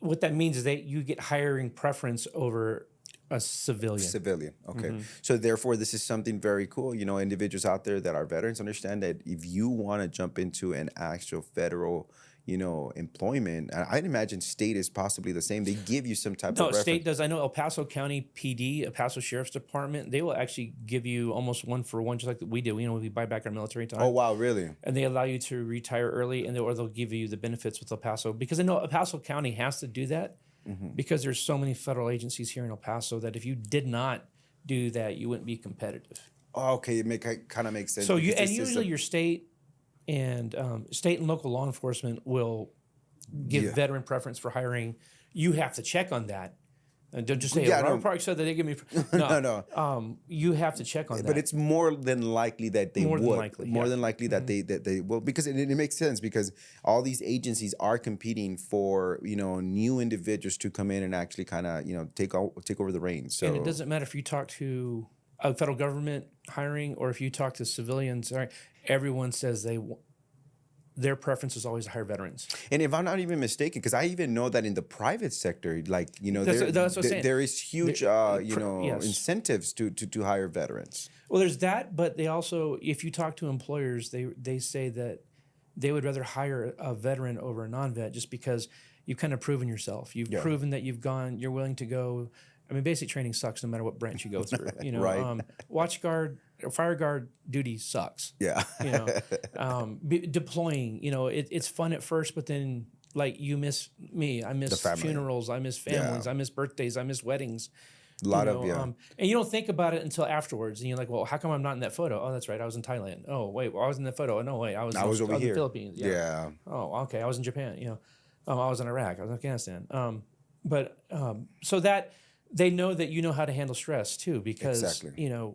what that means is that you get hiring preference over a civilian. Okay. So therefore, this is something very cool. Individuals out there that are veterans understand that if you want to jump into an actual federal, employment. I'd imagine state is possibly the same. They give you some type No, of state reference. does. I know El Paso County PD, El Paso Sheriff's Department, they will actually give you almost one for one, just like we do. We buy back our military time. Oh wow, really? And they allow you to retire early, or they'll give you the benefits with El Paso, because I know El Paso County has to do that because there's so many federal agencies here in El Paso that if you did not do that, you wouldn't be competitive. Oh, okay, it kind of makes sense. So because this usually system- your state and local law enforcement will give Yeah. veteran preference for hiring. You have to check on that. Don't just say, Yeah, Robert no. Park said that they give me. No. You have to check on that. But it's more than likely that they More would. than likely, More yeah. than likely that they will, because it makes sense, because all these agencies are competing for new individuals to come in and actually kind of take over the reins. So And it doesn't matter if you talk to a federal government hiring or if you talk to civilians. Right, everyone says their preference is always to hire veterans. And if I'm not even mistaken, because I even know that in the private sector, like That's what I'm saying. there is huge yes. incentives to hire veterans. Well, there's that, but they also, if you talk to employers, they say that they would rather hire a veteran over a non-vet just because you've kind of proven yourself. You've proven that you're willing to go. I mean, basic training sucks no matter what branch you go through. Right. Watch guard or fire guard duty sucks. Yeah. Deploying, it's fun at first, but then like you miss me. I miss family. funerals. I miss families. Yeah. I miss birthdays. I miss weddings. A lot of And you don't think about it until afterwards. And you're like, well, how come I'm not in that photo? Oh, that's right. I was in Thailand. Oh, wait. Well, I was in that photo. Oh, no, wait. I was over in here. the Philippines. Yeah. Oh, okay. I was in Japan. I was in Iraq. I was in Afghanistan. So that they know that you know how to handle stress too, because, Exactly.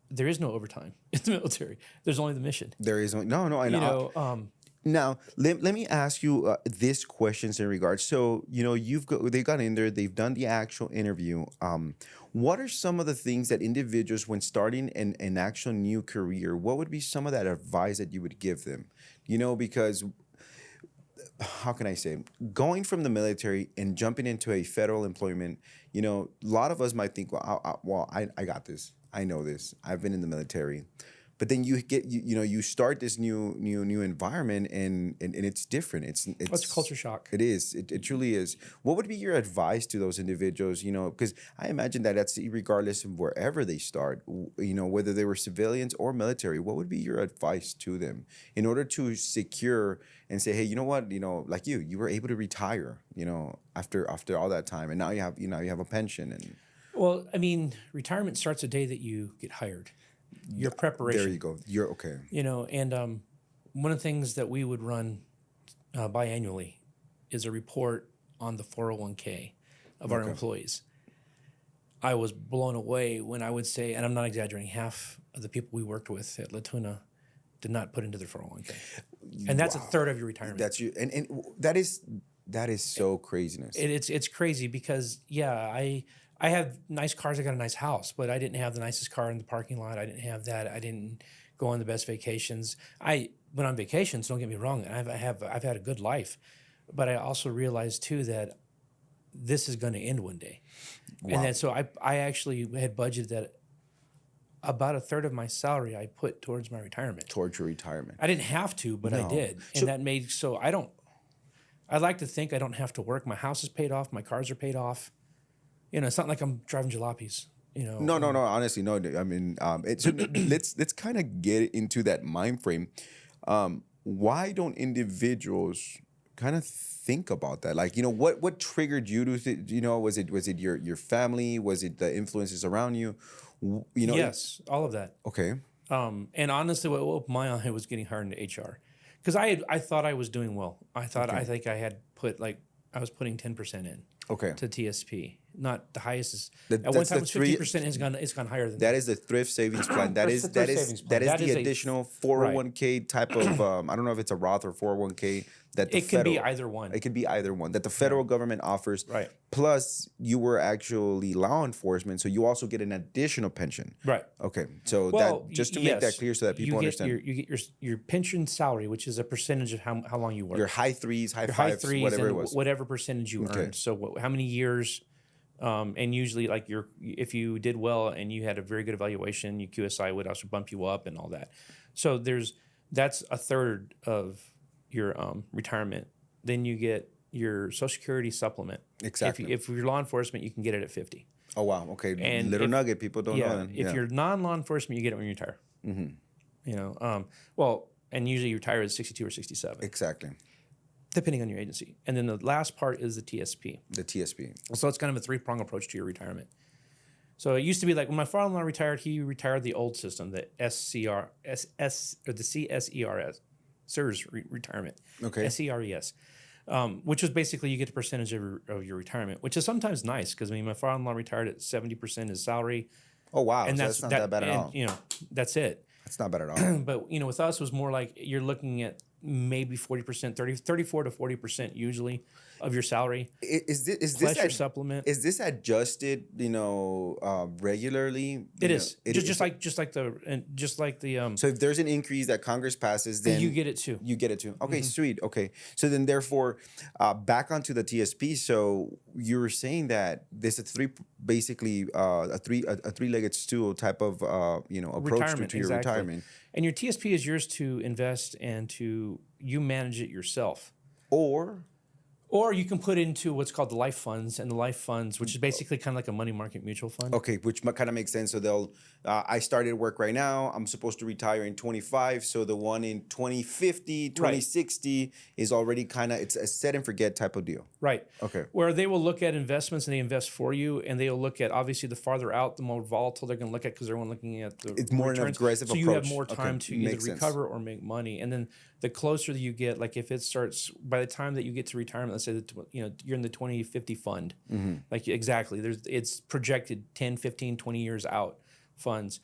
there is no overtime in the military. There's only the mission. There is no. I know. Now, let me ask you this questions in regards. So, they've gone in there, they've done the actual interview. What are some of the things that individuals, when starting an actual new career, what would be some of that advice that you would give them? Because how can I say, going from the military and jumping into a federal employment, a lot of us might think, well, I got this. I know this. I've been in the military. But then you get you start this new environment and it's different. It's a culture shock. It is. It truly is. What would be your advice to those individuals? Because I imagine that's regardless of wherever they start. Whether they were civilians or military. What would be your advice to them in order to secure and say, hey, you know what? Like you were able to retire. After all that time, and now you have a pension and. Well, I mean, retirement starts the day that you get hired. Your preparation. There you go. You're okay. And one of the things that we would run biannually is a report on the 401k of our employees. I was blown away when I would say, and I'm not exaggerating, half of the people we worked with at Latuna did not put into their 401k. And that's a third of your retirement. That's you, and that is so craziness. It's crazy because I have nice cars. I got a nice house, but I didn't have the nicest car in the parking lot. I didn't have that. I didn't go on the best vacations. I went on vacations. Don't get me wrong. I've had a good life, but I also realized too that this is going to end one day, and then so I actually had budgeted that about a third of my salary I put towards my retirement. Towards your retirement. I didn't have to, but I did, and that made I don't. I like to think I don't have to work. My house is paid off. My cars are paid off. It's not like I'm driving jalopies. No. Honestly, no. I mean, so let's kind of get into that mind frame. Why don't individuals kind of think about that? Like, what triggered you to, was it your family? Was it the influences around you? Yes, all of that. Okay. And honestly, what opened my eye was getting hired into HR, because I thought I was doing well. I think I had I was putting 10% in. Okay. To TSP. Not the highest is at one time it was 50%. It's gone higher than that. That is the thrift savings plan. That is the additional 401k type of I don't know if it's a Roth or 401k that the it can be either one. It could be either one that the federal government offers. Right. Plus, you were actually law enforcement, so you also get an additional pension. Right. Okay. So that just to make that clear, so that people understand. You get your pension salary, which is a percentage of how long you work. Your high threes, high fives, whatever it was. Whatever percentage you earned. So how many years? And usually, like if you did well and you had a very good evaluation, your QSI would also bump you up and all that. So that's a third of your retirement, then you get your Social Security supplement. Exactly. If you're law enforcement, you can get it at 50. Oh, wow. Okay. And Little nugget. People don't know that. if you're non-law enforcement, you get it when you retire. You know, well, and usually you retire at 62 or 67, Exactly. depending on your agency. And then the last part is the TSP. The TSP. So it's kind of a three-prong approach to your retirement. So it used to be like when my father-in-law retired, he retired the old system, the or the CSERS, CERS retirement. Okay. SERES, which was basically you get a percentage of your retirement, which is sometimes nice because I mean my father-in-law retired at 70% his salary. Oh, wow. And So that's not that bad at all. You know, that's it. That's not bad at all. But you know, with us, it was more like you're looking at maybe 40%, 34 to 40% usually of your salary. Is Plus this your supplement. Is this adjusted, regularly? It is. Just like the So if there's an increase that Congress passes, then you get it too. You get it too. Okay, sweet. Okay, so then therefore, back onto the TSP. So you were saying that this is a three-legged stool type of approach Retirement, to your exactly. retirement. And your TSP is yours to invest and you manage it yourself. Or you can put into what's called the life funds, and the life funds, which is basically kind of like a money market mutual fund. Okay, which kind of makes sense. So I started work right now. I'm supposed to retire in 25. So the one in 2050, 2060 is already it's a set and forget type of deal. Right. Okay. Where they will look at investments and they invest for you, and they'll look at obviously the farther out, the more volatile they're going to look at because they're looking at the It's more returns. an aggressive so approach. you have more time to either Makes sense. recover or make money. And then the closer that you get, like if it starts by the time that you get to retirement, let's say that you're in the 2050 fund, like exactly, it's projected 10, 15, 20 years out funds.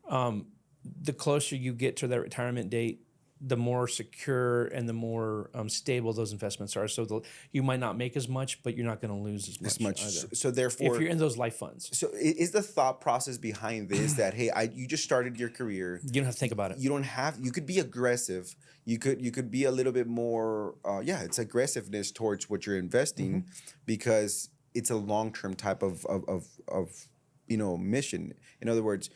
The closer you get to that retirement date, the more secure and the more stable those investments are. So you might not make as much, but you're not going to lose as much. Either. So therefore, if you're in those life funds. So is the thought process behind this that, hey, you just started your career. You don't have to think about it. You could be aggressive. You could be a little bit more, it's aggressiveness towards what you're investing because it's a long-term type of mission. In other words,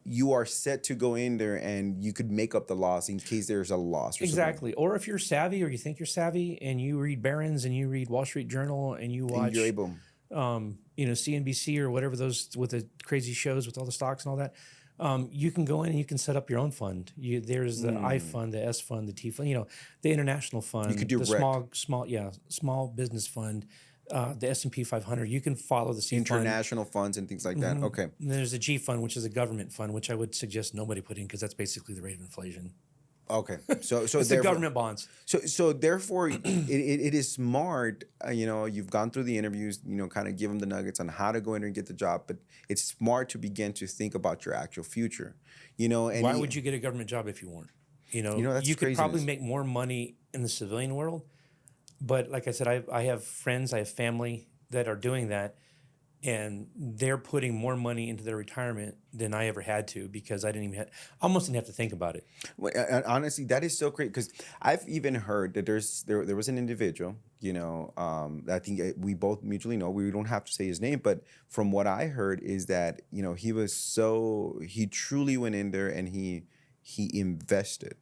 you are set to go in there and you could make up the loss in case there's a loss. Exactly. Or if you're savvy or you think you're savvy and you read Barron's and you read Wall Street Journal and you watch, and you're able. CNBC or whatever those with the crazy shows with all the stocks and all that, you can go in and you can set up your own fund. There's the I fund, the S fund, the T fund, the international fund, You could do the small business fund. The S&P 500, you can follow the C international funds and things like that. Okay. And there's a G fund, which is a government fund, which I would suggest nobody put in because that's basically the rate of inflation. Okay. So it's the government bonds. So therefore, it is smart. You've gone through the interviews. Kind of give them the nuggets on how to go in there and get the job. But it's smart to begin to think about your actual future. And why would you get a government job if you weren't? That's you could craziness. probably make more money in the civilian world. But like I said, I have friends, I have family that are doing that, and they're putting more money into their retirement than I ever had to because I almost didn't have to think about it. Well, honestly, that is so great because I've even heard that there was an individual, I think we both mutually know. We don't have to say his name, but from what I heard is that he truly went in there and he invested.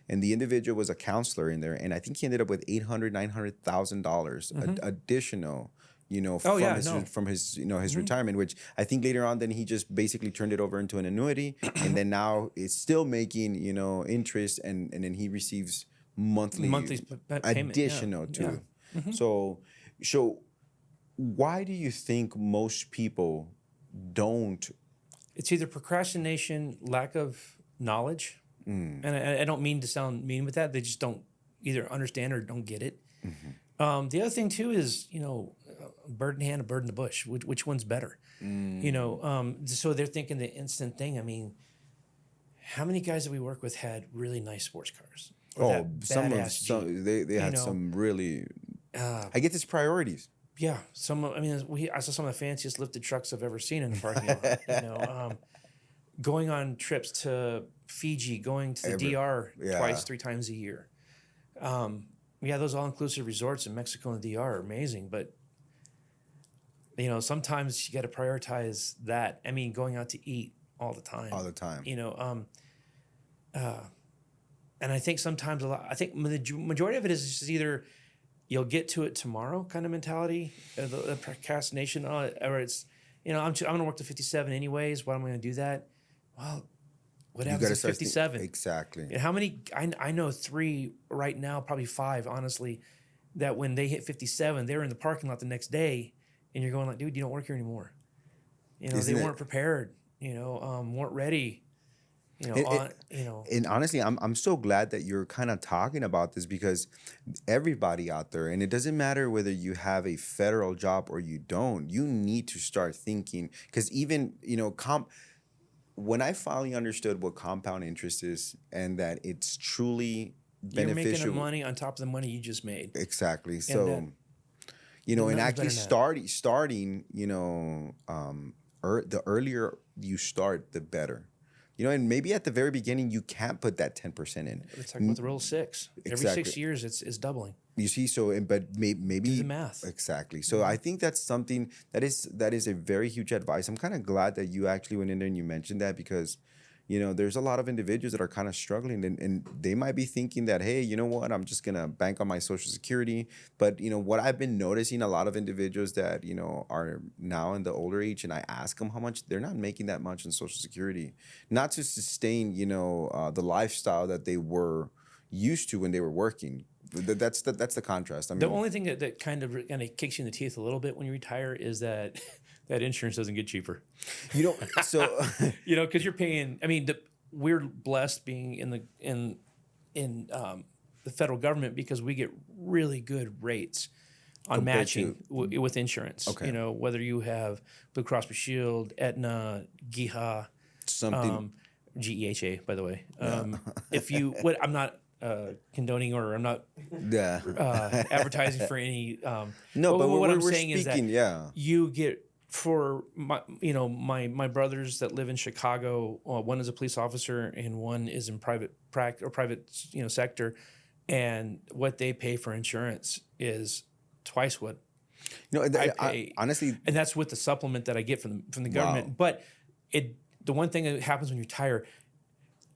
And the individual was a counselor in there, and I think he ended up with $800,000, $900,000 additional, from his retirement. Which I think later on, then he just basically turned it over into an annuity, and then now it's still making interest, and then he receives monthly additional payment. too. So why do you think most people don't? It's either procrastination, lack of knowledge. And I don't mean to sound mean with that. They just don't either understand or don't get it. The other thing too is, a bird in hand, a bird in the bush. Which one's better? So they're thinking the instant thing. I mean, how many guys that we work with had really nice sports cars? They had some really. I get these priorities. Yeah, I saw some of the fanciest lifted trucks I've ever seen in the parking lot. Going on trips to Fiji, going to the DR twice, 3 times a year. Those all-inclusive resorts in Mexico and the DR are amazing, but sometimes you got to prioritize that. I mean, going out to eat all the time. All the time. and I think sometimes I think the majority of it is just either you'll get to it tomorrow kind of mentality, the procrastination, or it's, I'm going to work to 57 anyways. Why am I going to do that? Well, what You happens got to at start 57? exactly. And how many? I know 3 right now, probably 5, honestly, that when they hit 57, they're in the parking lot the next day, and you're going like, dude, you don't work here anymore. They Isn't it? weren't prepared. Weren't ready. And honestly, I'm so glad that you're kind of talking about this, because everybody out there, and it doesn't matter whether you have a federal job or you don't, you need to start thinking, because even, when I finally understood what compound interest is and that it's truly You're making the beneficial. money on top of the money you just made. Exactly. So, and nothing's actually better than starting, the earlier you start, the better. And maybe at the very beginning you can't put that 10% in. Let's talk about the rule of 6. Every Exactly. 6 years, it's doubling. You see, but maybe Do the math. Exactly. So I think that's something that is a very huge advice. I'm kind of glad that you actually went in there and you mentioned that, because there's a lot of individuals that are kind of struggling, and they might be thinking that, hey, you know what, I'm just gonna bank on my Social Security. But what I've been noticing, a lot of individuals that are now in the older age, and I ask them how much, they're not making that much on Social Security, not to sustain the lifestyle that they were used to when they were working. That's the contrast. I mean, The only thing that kind of kicks you in the teeth a little bit when you retire is that that insurance doesn't get cheaper. So because you're paying. I mean, we're blessed being in the federal government, because we get really good rates on Compared matching with insurance. Okay. Whether you have Blue Cross Blue Shield, Aetna, GEHA, something. GEHA, by the way. I'm not condoning, or I'm not advertising for any. No, but what we're I'm saying speaking, is that you get, for my brothers that live in Chicago. One is a police officer and one is in private sector, and what they pay for insurance is twice what I pay. Honestly, and that's with the supplement that I get from the government. Wow. But the one thing that happens when you retire,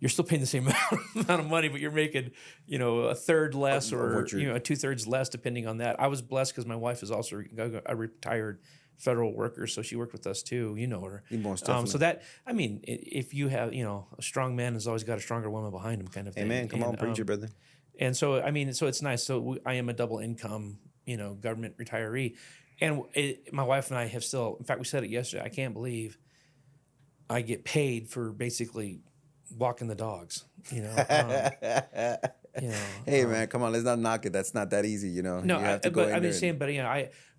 you're still paying the same amount of money, but you're making, a third less, or 2/3 less, depending on that. I was blessed because my wife is also a retired federal worker, so she worked with us too. You know her. Most definitely. So that, if you have, a strong man has always got a stronger woman behind him, kind of thing. Amen. Come on, preacher, brother. And so, so it's nice. So I am a double income, government retiree, and my wife and I have still. In fact, we said it yesterday. I can't believe I get paid for basically walking the dogs. Hey man, come on, let's not knock it. That's not that easy, No, You have to go in I'm there just saying.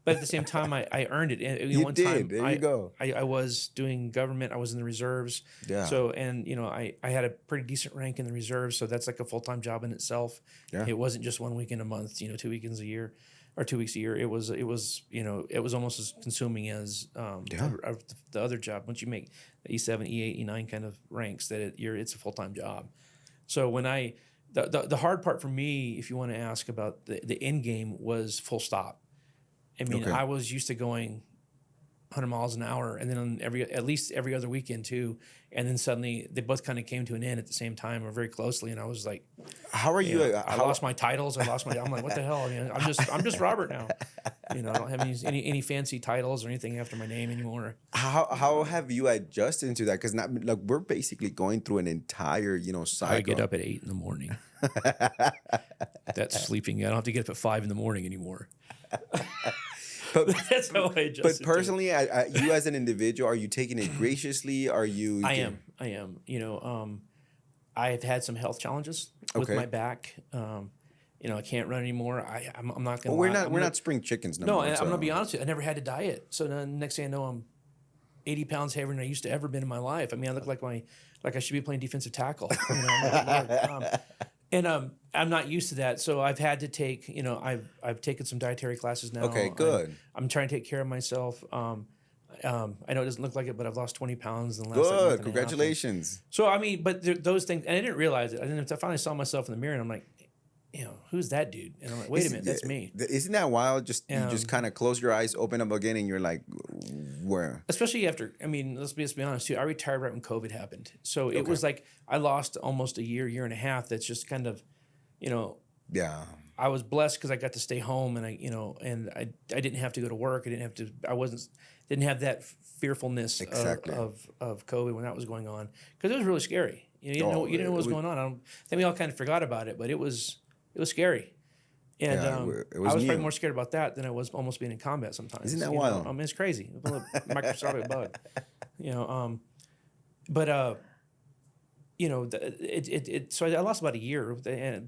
But at the same time, I earned it. And, You one did. time, There you go. I was doing government. I was in the reserves. Yeah. So, and I had a pretty decent rank in the reserves. So that's like a full-time job in itself. Yeah. It wasn't just 1 weekend a month. 2 weekends a year, or 2 weeks a year. It was it was almost as consuming as the other job. Once you make the E7, E8, E9 kind of ranks, that it's a full-time job. So when the hard part for me, if you want to ask about the end game, was full stop. I mean, Okay. I was used to going 100 miles an hour, and then on at least every other weekend too. And then suddenly they both kind of came to an end at the same time, or very closely. And I was like, how are you? I lost my titles. I'm like, what the hell? I'm just Robert now. I don't have any fancy titles or anything after my name anymore. How have you adjusted into that? Because we're basically going through an entire cycle. I get up at 8 in the morning. That's sleeping. I don't have to get up at 5 in the morning anymore. But that's how I adjust. But personally, you as an individual, are you taking it graciously? Are you? I am. I've had some health challenges with my back. I can't run anymore. I'm not gonna. Well, we're not spring chickens no more. I'm gonna be honest with you. I never had to diet. So then next thing I know, I'm 80 pounds heavier than I used to ever been in my life. I mean, I look like I should be playing defensive tackle. And I'm not used to that, so I've had to take. I've taken some dietary classes now. Okay, good. I'm trying to take care of myself. I know it doesn't look like it, but I've lost 20 pounds in the last. Good, congratulations. So but those things, and I didn't realize it. And then I finally saw myself in the mirror, and I'm like, who's that dude? And I'm like, wait a minute, that's me. Isn't that wild? You just kind of close your eyes, open up again, and you're like, Where? especially after, I mean, let's be honest too. I retired right when COVID happened. So it was like I lost almost a year and a half. That's just kind of, you know, Yeah. I was blessed because I got to stay home and I didn't have to go to work. Didn't have that fearfulness Exactly. of COVID when that was going on, because it was really scary. You didn't know what was going on. I think we all kind of forgot about it, but it was scary. And Yeah, it I was was new. probably more scared about that than I was almost being in combat sometimes. Isn't that you know? wild? I mean, it's crazy. A little microscopic bug. But so I lost about a year,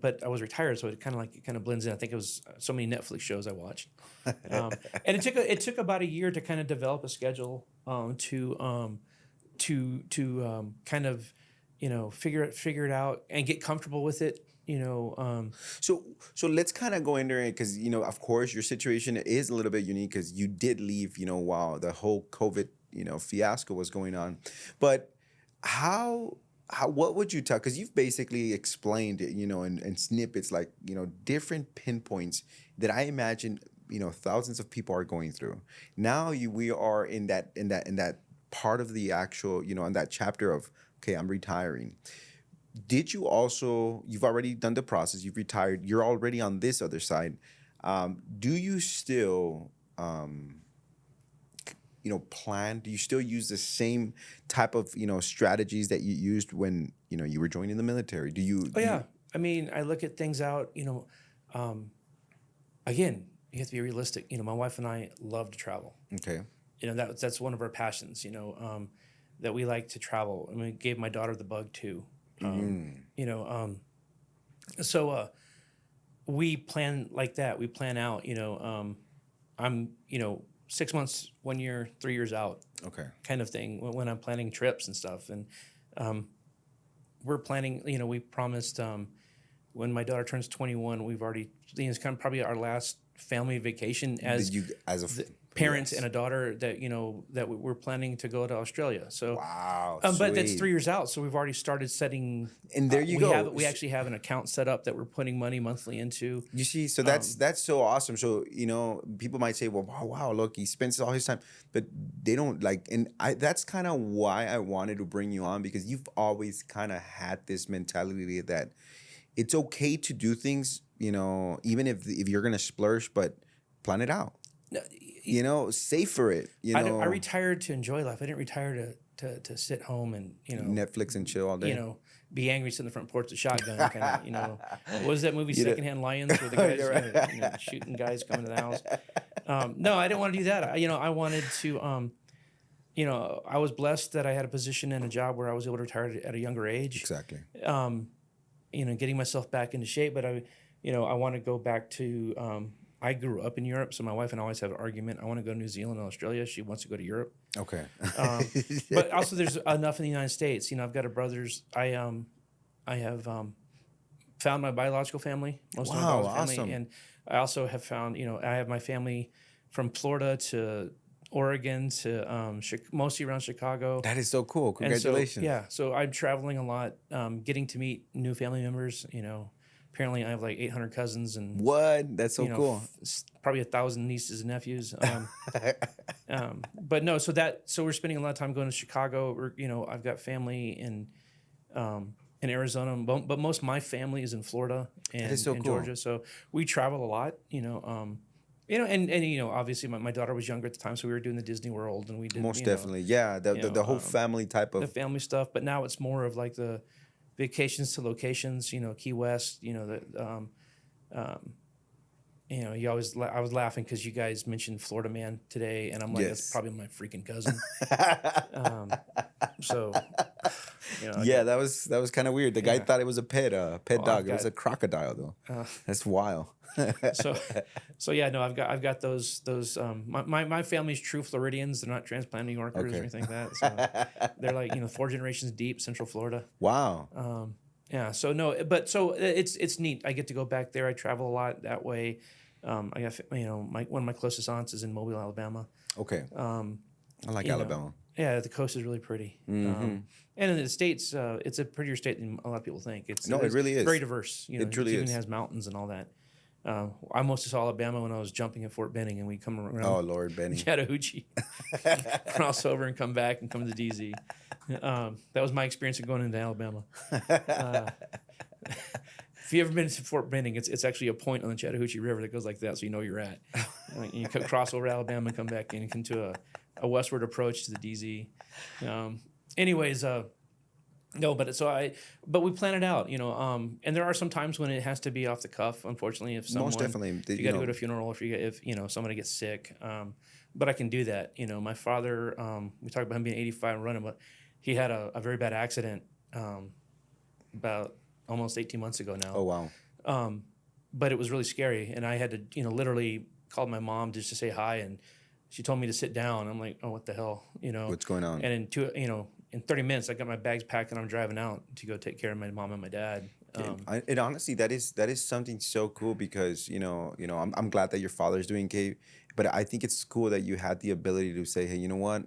but I was retired, so it kind of blends in. I think it was so many Netflix shows I watched, and it took about a year to kind of develop a schedule to kind of figure it out and get comfortable with it. So let's kind of go in there because of course your situation is a little bit unique because you did leave while the whole COVID fiasco was going on, but how what would you tell, because you've basically explained it in snippets, like different pinpoints that I imagine thousands of people are going through now. We are in that part of the actual in that chapter of, okay, I'm retiring. Did you also, you've already done the process, you've retired, you're already on this other side. Do you still plan? Do you still use the same type of strategies that you used when you were joining the military? Do you? Oh yeah, I mean, I look at things out. Again, you have to be realistic. My wife and I love to travel. Okay. That's one of our passions. That we like to travel. I mean, gave my daughter the bug too. So we plan like that. We plan out. I'm 6 months, 1 year, 3 years out. Okay. Kind of thing when I'm planning trips and stuff. And we're planning. We promised when my daughter turns 21, we've already. It's kind of probably our last family vacation as parents and a daughter that we're planning to go to Australia. So wow, but that's 3 years out. So we've already started setting. And there you go. We actually have an account set up that we're putting money monthly into. You see, so that's so awesome. So people might say, well, wow, look, he spends all his time, but they don't like. And that's kind of why I wanted to bring you on, because you've always kind of had this mentality that it's okay to do things, even if you're gonna splurge, but plan it out. Save for it. I retired to enjoy life. I didn't retire to sit home and Netflix and chill all day. Be angry, sit in the front porch with a shotgun. Kind of what was that movie, Secondhand Lions, where the guys shooting guys coming to the house? No, I didn't want to do that. I wanted to. I was blessed that I had a position and a job where I was able to retire at a younger age. Exactly. Getting myself back into shape, but I want to go back to. I grew up in Europe, so my wife and I always have an argument. I want to go to New Zealand and Australia. She wants to go to Europe. Okay. But also, there's enough in the United States. I've got a brother's. I have found my biological family. Most of my biological awesome. family, and I also have found. I have my family from Florida to Oregon to mostly around Chicago. That is so cool. Congratulations. So I'm traveling a lot, getting to meet new family members. Apparently, I have like 800 cousins and what? That's so cool. Probably 1,000 nieces and nephews. But no, so we're spending a lot of time going to Chicago. I've got family in Arizona, but most of my family is in Florida and in Georgia. So we travel a lot. And obviously my daughter was younger at the time, so we were doing the Disney World and we did most definitely, yeah, the whole family type of the family stuff. But now it's more of like the vacations to locations, Key West, I was laughing because you guys mentioned Florida Man today, and I'm like, that's probably my freaking cousin. That was kind of weird. The guy thought it was a pet dog. It was a crocodile though. That's wild. I've got those. My family's true Floridians. They're not transplant New Yorkers or anything like that. So they're like 4 generations deep, Central Florida. Wow. So it's neat. I get to go back there. I travel a lot that way. I got one of my closest aunts is in Mobile, Alabama. Okay. I like Alabama. Yeah, the coast is really pretty. Mm-hmm. And in the States, it's a prettier state than a lot of people think. It really is very diverse. It truly even is. has mountains and all that. I mostly saw Alabama when I was jumping at Fort Benning, and we come around Oh Lord, Benny. Chattahoochee, cross over and come back and come to DZ. That was my experience of going into Alabama. If you ever been to Fort Benning, it's actually a point on the Chattahoochee River that goes like that, so you know you're at. You cross over Alabama and come back in into a westward approach to the DZ. Anyways, no, but we plan it out, and there are some times when it has to be off the cuff. Unfortunately, if someone, Most definitely. if you got to go to a funeral, if somebody gets sick, but I can do that. My father, we talked about him being 85 and running, but he had a very bad accident about almost 18 months ago now. Oh wow. But it was really scary, and I had to, literally call my mom just to say hi, and she told me to sit down. I'm like, oh, what the hell, What's going on? And in 30 minutes, I got my bags packed and I'm driving out to go take care of my mom and my dad. And honestly, that is something so cool because I'm glad that your father's doing okay, but I think it's cool that you had the ability to say, hey, you know what,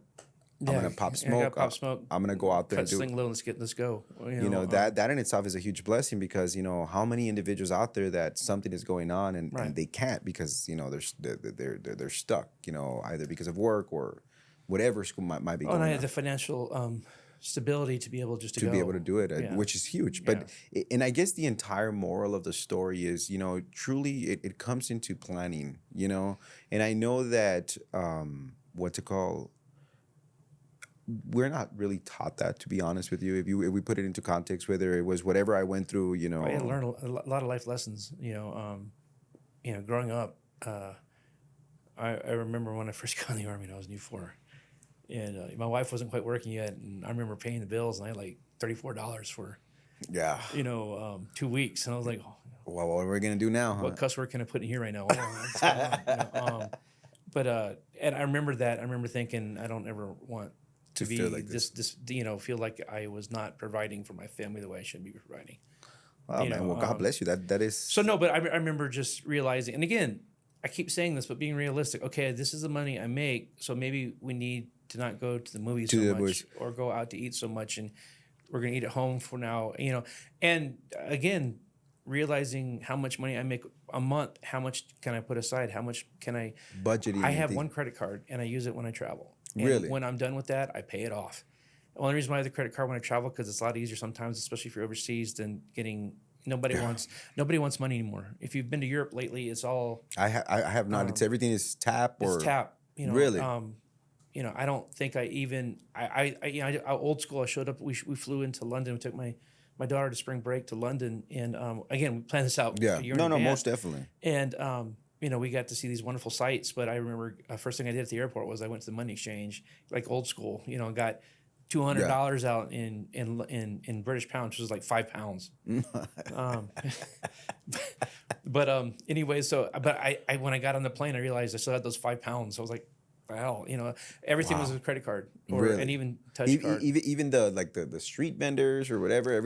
I'm gonna pop I smoke. got pop smoke. I'm gonna go out there Cut and do. sling low. Let's go. That in itself is a huge blessing because how many individuals out there that something is going on and they can't because they're stuck either because of work or whatever school might be going and I on. had the financial stability to be able just to go. Be able to do it, which is huge. But and I guess the entire moral of the story is, truly it comes into planning, and I know that what's it called? We're not really taught that, to be honest with you. If we put it into context, whether it was whatever I went through, I had learned a lot of life lessons. Growing up, I remember when I first got in the Army and I was in U4. And my wife wasn't quite working yet, and I remember paying the bills, and I had like $34 for 2 weeks, and I was like, well, what are we gonna do now? Huh? What cuss word can I put in here right now? What's going on? And I remember that. I remember thinking, I don't ever want to be feel like this feel like I was not providing for my family the way I should be providing. Wow, man. Well, God bless you. That is so no, but I remember just realizing, and again, I keep saying this, but being realistic. Okay, this is the money I make, so maybe we need to not go to the movies so much or go out to eat so much, and we're gonna eat at home for now. And again, realizing how much money I make a month, how much can I put aside, how much can I budgeting. I have one credit card, and I use it when I travel. And really, when I'm done with that, I pay it off. The only reason why I have the credit card when I travel because it's a lot easier sometimes, especially if you're overseas, than getting. Nobody wants money anymore. If you've been to Europe lately, it's all. I have not. It's everything is tap or. It's tap. Really. I don't think I even I old school. I showed up. We flew into London. We took my daughter to spring break to London, and again we planned this out. Yeah, a year in advance. most definitely. And we got to see these wonderful sights. But I remember first thing I did at the airport was I went to the money exchange, like old school. Got $200 out in British pounds, which was like £5. But anyway, but I when I got on the plane, I realized I still had those £5. So I was like, wow, everything was a credit card and even touch card. Even the street vendors or whatever.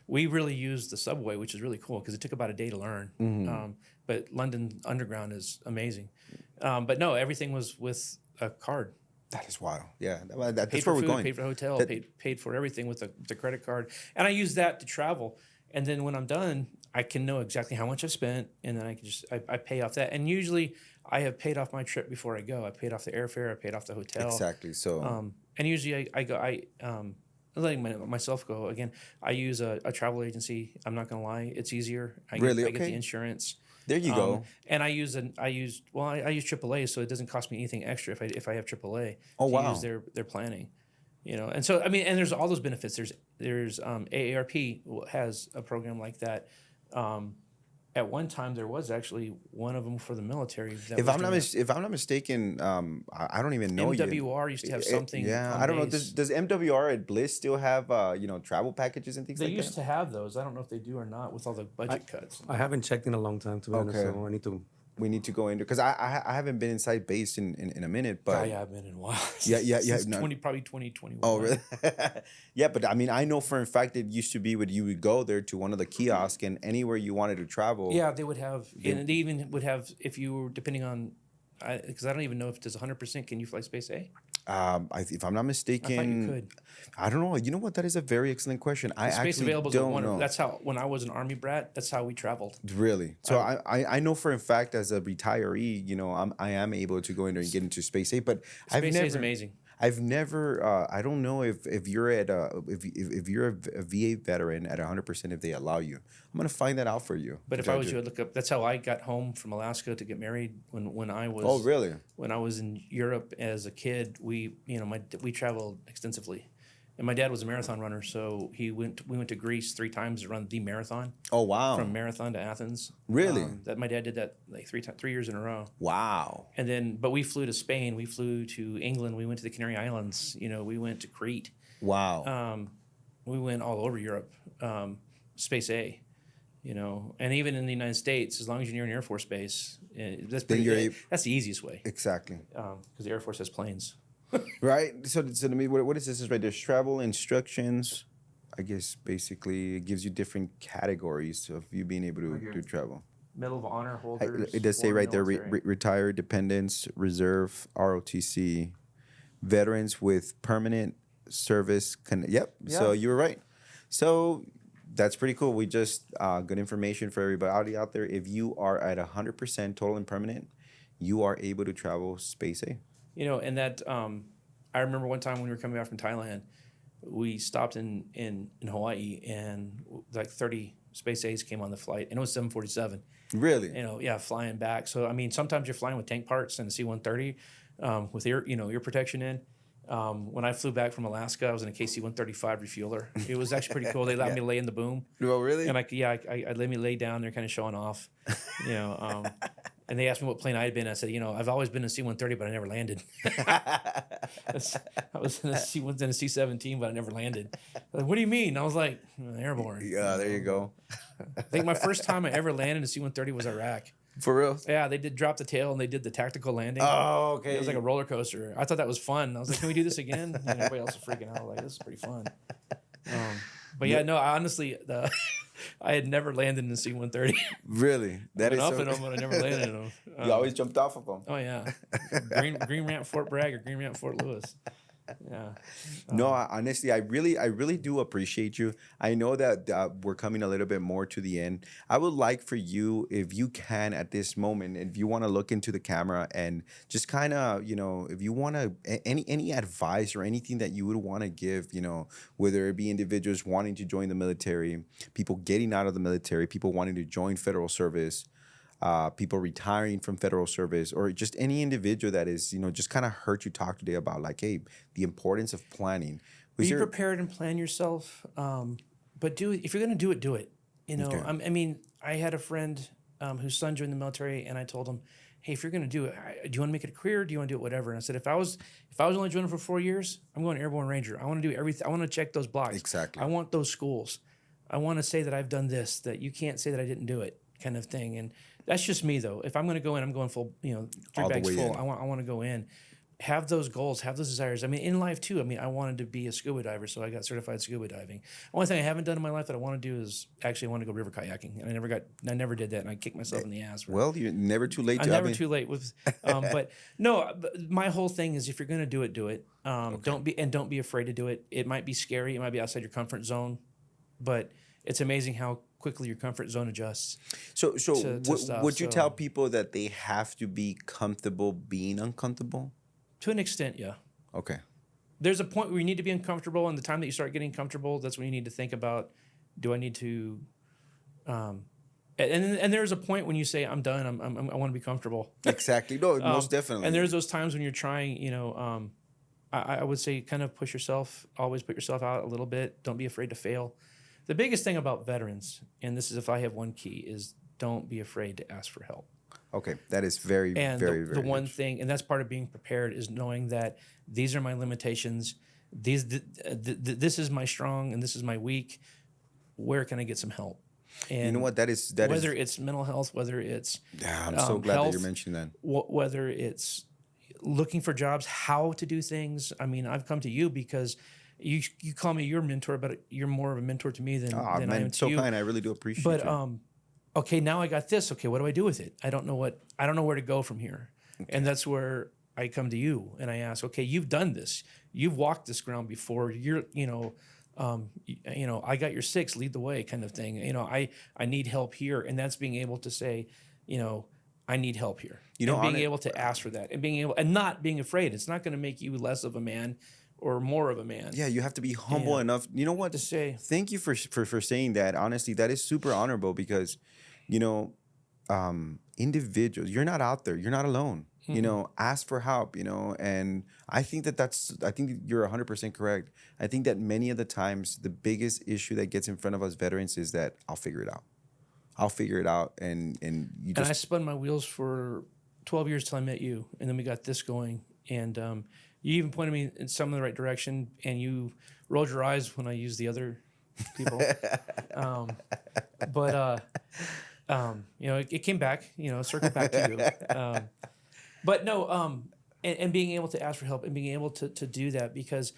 We really used the subway, which is really cool because it took about a day to learn. Mm-hmm. But London Underground is amazing. But no, everything was with a card. That is wild. Yeah, that's paid where for we're food, going. Paid for hotel, paid for everything with the credit card. And I use that to travel. And then when I'm done, I can know exactly how much I've spent, and then I can I pay off that. And usually I have paid off my trip before I go. I paid off the airfare, I paid off the hotel. Exactly. So and usually letting myself go again. I use a travel agency. I'm not gonna lie, it's easier. I get the insurance. There you go. And I use AAA, so it doesn't cost me anything extra if I have AAA. Oh, wow. Use their planning, And so and there's all those benefits. There's AARP has a program like that. At one time, there was actually one of them for the military. If I'm not mistaken, I don't even know. MWR used to have something. Yeah, I don't know. Does MWR at Bliss still have travel packages and things like that? They used to have those. I don't know if they do or not with all the budget cuts. I haven't checked in a long time, to be honest. So I need to. We need to go into because I haven't been inside base in a minute, but yeah, I've been in a while. Yeah. Probably 2021. Oh, really? Yeah, but I know for a fact it used to be you would go there to one of the kiosks and anywhere you wanted to travel. Yeah, they would have, and they even would have if you were depending on because I don't even know if does 100% can you fly space A? If I'm not I thought you mistaken, could. I don't know. You know what? That is a very excellent question. I Space actually available is don't know. That's how when I was an Army brat. That's how we traveled. Really? So I know for a fact as a retiree, I am able to go in there and get into space A, but Space A is amazing. I've never. I don't know if you're at if you're a VA veteran at 100%, if they allow you. I'm gonna find that out for you. But if I was you, I'd look up. That's how I got home from Alaska to get married when I was. Oh, really? When I was in Europe as a kid, we traveled extensively, and my dad was a marathon runner, so we went to Greece 3 times to run the marathon. Oh, wow. From Marathon to Athens. Really? That my dad did that like 3 years in a row. Wow. And then, but we flew to Spain, we flew to England, we went to the Canary Islands. We went to Crete. Wow. We went all over Europe. Space A. And even in the United States, as long as you're near an Air Force base, that's that's the easiest way. Exactly. Because the Air Force has planes. Right. So to me, what is this? Is right. There's travel instructions. I guess basically it gives you different categories of you being able to travel. Medal of Honor holders. It does say right there, retired, dependents, reserve, ROTC, veterans with permanent service. Yep. Yeah. So you were right. So that's pretty cool. We just good information for everybody out there. If you are at 100% total and permanent, you are able to travel space A. And that I remember one time when we were coming back from Thailand, we stopped in Hawaii and like 30 space A's came on the flight, and it was 747. Really? Yeah, flying back. So I mean, sometimes you're flying with tank parts and a C-130 with ear protection in. When I flew back from Alaska, I was in a KC-135 refueler. It was actually pretty cool. They allowed me to lay in the boom. Oh, really? And I let me lay down there, kind of showing off. And they asked me what plane I had been. I said, I've always been in a C-130, but I never landed. I was in a C-17, but I never landed. Like, what do you mean? I was like, airborne. Yeah, there you go. I think my first time I ever landed in a C-130 was Iraq. For real? Yeah, they did drop the tail and they did the tactical landing. Oh, okay. It was like a roller coaster. I thought that was fun. I was like, can we do this again? And everybody else was freaking out. Like, this is pretty fun. But yeah, no, honestly, I had never landed in a C-130. Really? That is up in them, but I never landed in them. You always jumped off of them. Oh yeah, Green Ramp Fort Bragg or Green Ramp Fort Lewis. Yeah. No, honestly, I really do appreciate you. I know that we're coming a little bit more to the end. I would like for you, if you can at this moment, if you want to look into the camera and just kind of, if you want to, any advice or anything that you would want to give, whether it be individuals wanting to join the military, people getting out of the military, people wanting to join federal service, people retiring from federal service, or just any individual that is, just kind of heard you talk today about like, hey, the importance of planning. Be prepared and plan yourself. But if you're going to do it, do it. Okay. I mean, I had a friend whose son joined the military, and I told him, hey, if you're going to do it, do you want to make it a career? Do you want to do it whatever? And I said, if I was only joining for 4 years, I'm going Airborne Ranger. I want to do everything. I want to check those blocks. Exactly. I want those schools. I want to say that I've done this, that you can't say that I didn't do it, kind of thing. And that's just me, though. If I'm going to go in, I'm going full, 3 bags full. I want to go in. Have those goals, have those desires. I mean, in life, too. I mean, I wanted to be a scuba diver, so I got certified scuba diving. Only thing I haven't done in my life that I want to do is actually I want to go river kayaking. And I never did that, and I kicked myself in the ass. Well, you're never too late. I'm never too late. But no, my whole thing is if you're going to do it, do it. Okay. Don't be afraid to do it. It might be scary. It might be outside your comfort zone, but it's amazing how quickly your comfort zone adjusts. So would you tell people that they have to be comfortable being uncomfortable? To an extent, yeah. Okay. There's a point where you need to be uncomfortable, and the time that you start getting comfortable, that's when you need to think about, do I need to? And there's a point when you say, I'm done. I want to be comfortable. Exactly. No, most definitely. And there's those times when you're trying. I would say kind of push yourself. Always put yourself out a little bit. Don't be afraid to fail. The biggest thing about veterans, and this is if I have one key, is don't be afraid to ask for help. Okay, that is very, very the one thing, and that's part of being prepared, is knowing that these are my limitations. This is my strong, and this is my weak. Where can I get some help? And you know what? Whether it's mental health, whether it's I'm so glad health, that you're mentioning that. Whether it's looking for jobs, how to do things. I mean, I've come to you because you call me your mentor, but you're more of a mentor to me than I am to so you. Kind. I really do appreciate it. okay, now I got this. Okay, what do I do with it? I don't know where to go from here. Okay. And that's where I come to you and I ask, okay, you've done this. You've walked this ground before. I got your 6, lead the way kind of thing. I need help here. And that's being able to say, I need help here. And being able to ask for that and not being afraid. It's not going to make you less of a man or more of a man. Yeah, you have to be humble enough. You know what to say? Thank you for saying that. Honestly, that is super honorable because, individuals, you're not out there. You're not alone. Mm-hmm. Ask for help, and I think I think you're 100% correct. I think that many of the times the biggest issue that gets in front of us veterans is that I'll figure it out. And you just. And I spun my wheels for 12 years till I met you. And then we got this going. And you even pointed me in some of the right direction and you rolled your eyes when I used the other people. It came back, circled back to you. But no, and being able to ask for help and being able to do that because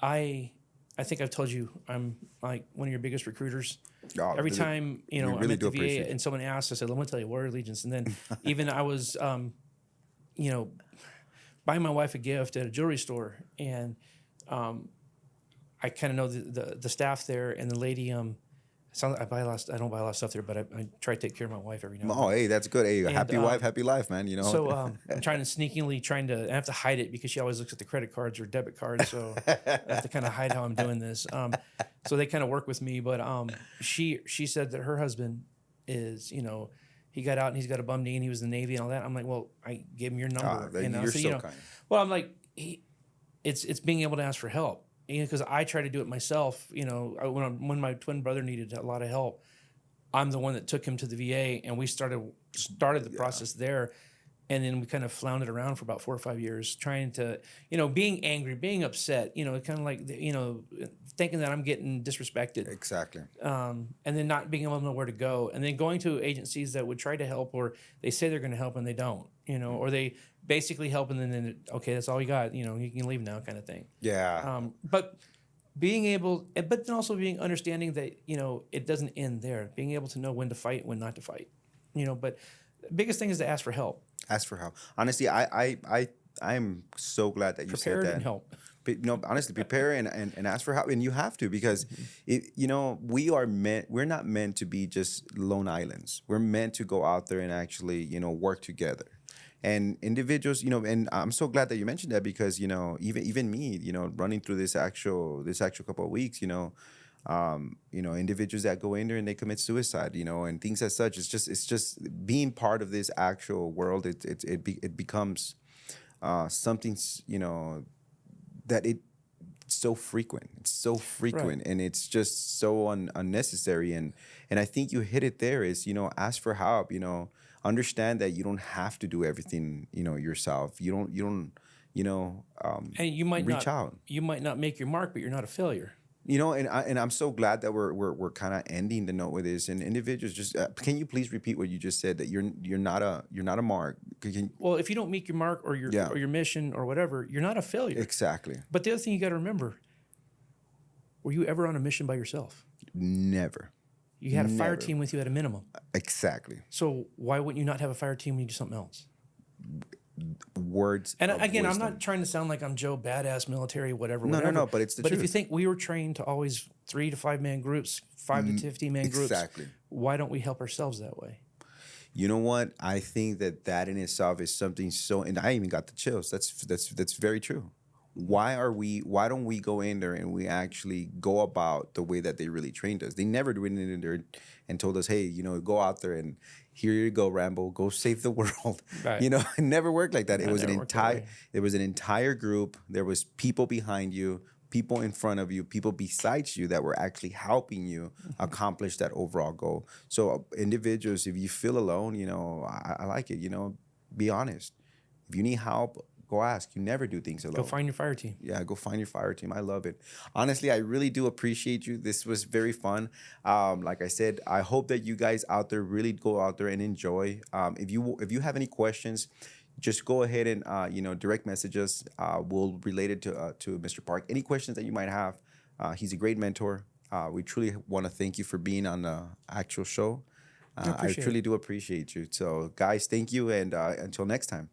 I think I've told you I'm like one of your biggest recruiters. Oh, every time I'm really at the VA and someone asks, I said, "Let me tell you, Warrior Allegiance." And then even I was, buying my wife a gift at a jewelry store, and I kind of know the staff there, and the lady I don't buy a lot of stuff there, but I try to take care of my wife every now and then. Oh, hey, that's good. Hey, happy wife, happy life, man. So I'm I have to hide it because she always looks at the credit cards or debit cards. So I have to kind of hide how I'm doing this. So they kind of work with me. But she said that her husband is, he got out and he's got a bum knee and he was in the Navy and all that. I'm like, well, I gave him your number. You're so kind. Well, I'm like, it's being able to ask for help. Because I try to do it myself, when my twin brother needed a lot of help, I'm the one that took him to the VA, and we started the process there, and then we kind of floundered around for about 4 or 5 years, trying to, being angry, being upset, kind of like, thinking that I'm getting disrespected. Exactly. And then not being able to know where to go, and then going to agencies that would try to help, or they say they're going to help and they don't, or they basically help and then okay, that's all you got, you can leave now, kind of thing. Yeah. But being able, but then also being understanding that it doesn't end there. Being able to know when to fight, when not to fight, But the biggest thing is to ask for help. Ask for help. Honestly, I'm so glad that you Prepared said that. And help. Honestly, prepare and ask for help, and you have to because we're not meant to be just lone islands. We're meant to go out there and actually work together. And individuals, and I'm so glad that you mentioned that because even me, running through this actual couple of weeks, individuals that go in there and they commit suicide, and things as such. It's just being part of this actual world. It becomes something that it's so frequent. It's so frequent, right. And it's just so unnecessary. And I think you hit it there. Is ask for help. Understand that you don't have to do everything yourself. You don't and you might reach out. You might not make your mark, but you're not a failure. And I'm so glad that we're kind of ending the note with this. And individuals, just can you please repeat what you just said, that you're not a mark? Well, if you don't meet your mark or your mission or whatever, you're not a failure. Exactly. But the other thing you got to remember: were you ever on a mission by yourself? Never. You had a fire team with you at a minimum. Exactly. So why wouldn't you not have a fire team when you do something else? Words. And again, wisdom. I'm not trying to sound like I'm Joe Badass military, whatever. No, but it's the truth. But if you think we were trained to always 3 to 5 man groups, 5 to 15 man groups, exactly. Why don't we help ourselves that way? You know what? I think that in itself is something so, and I even got the chills. That's very true. Why don't we go in there and we actually go about the way that they really trained us? They never went in there and told us, hey, go out there and here you go, Rambo, go save the world. Right. It never worked like that. It was an entire group. There was people behind you, people in front of you, people besides you that were actually helping you accomplish that overall goal. So individuals, if you feel alone, I like it, be honest. If you need help, go ask. You never do things alone. Go find your fire team. Yeah, go find your fire team. I love it. Honestly, I really do appreciate you. This was very fun. Like I said, I hope that you guys out there really go out there and enjoy. If you have any questions, just go ahead and direct message us. We'll relate it to Mr. Park. Any questions that you might have, he's a great mentor. We truly want to thank you for being on the actual show. I appreciate truly do appreciate you. So, guys, thank you, and until next time.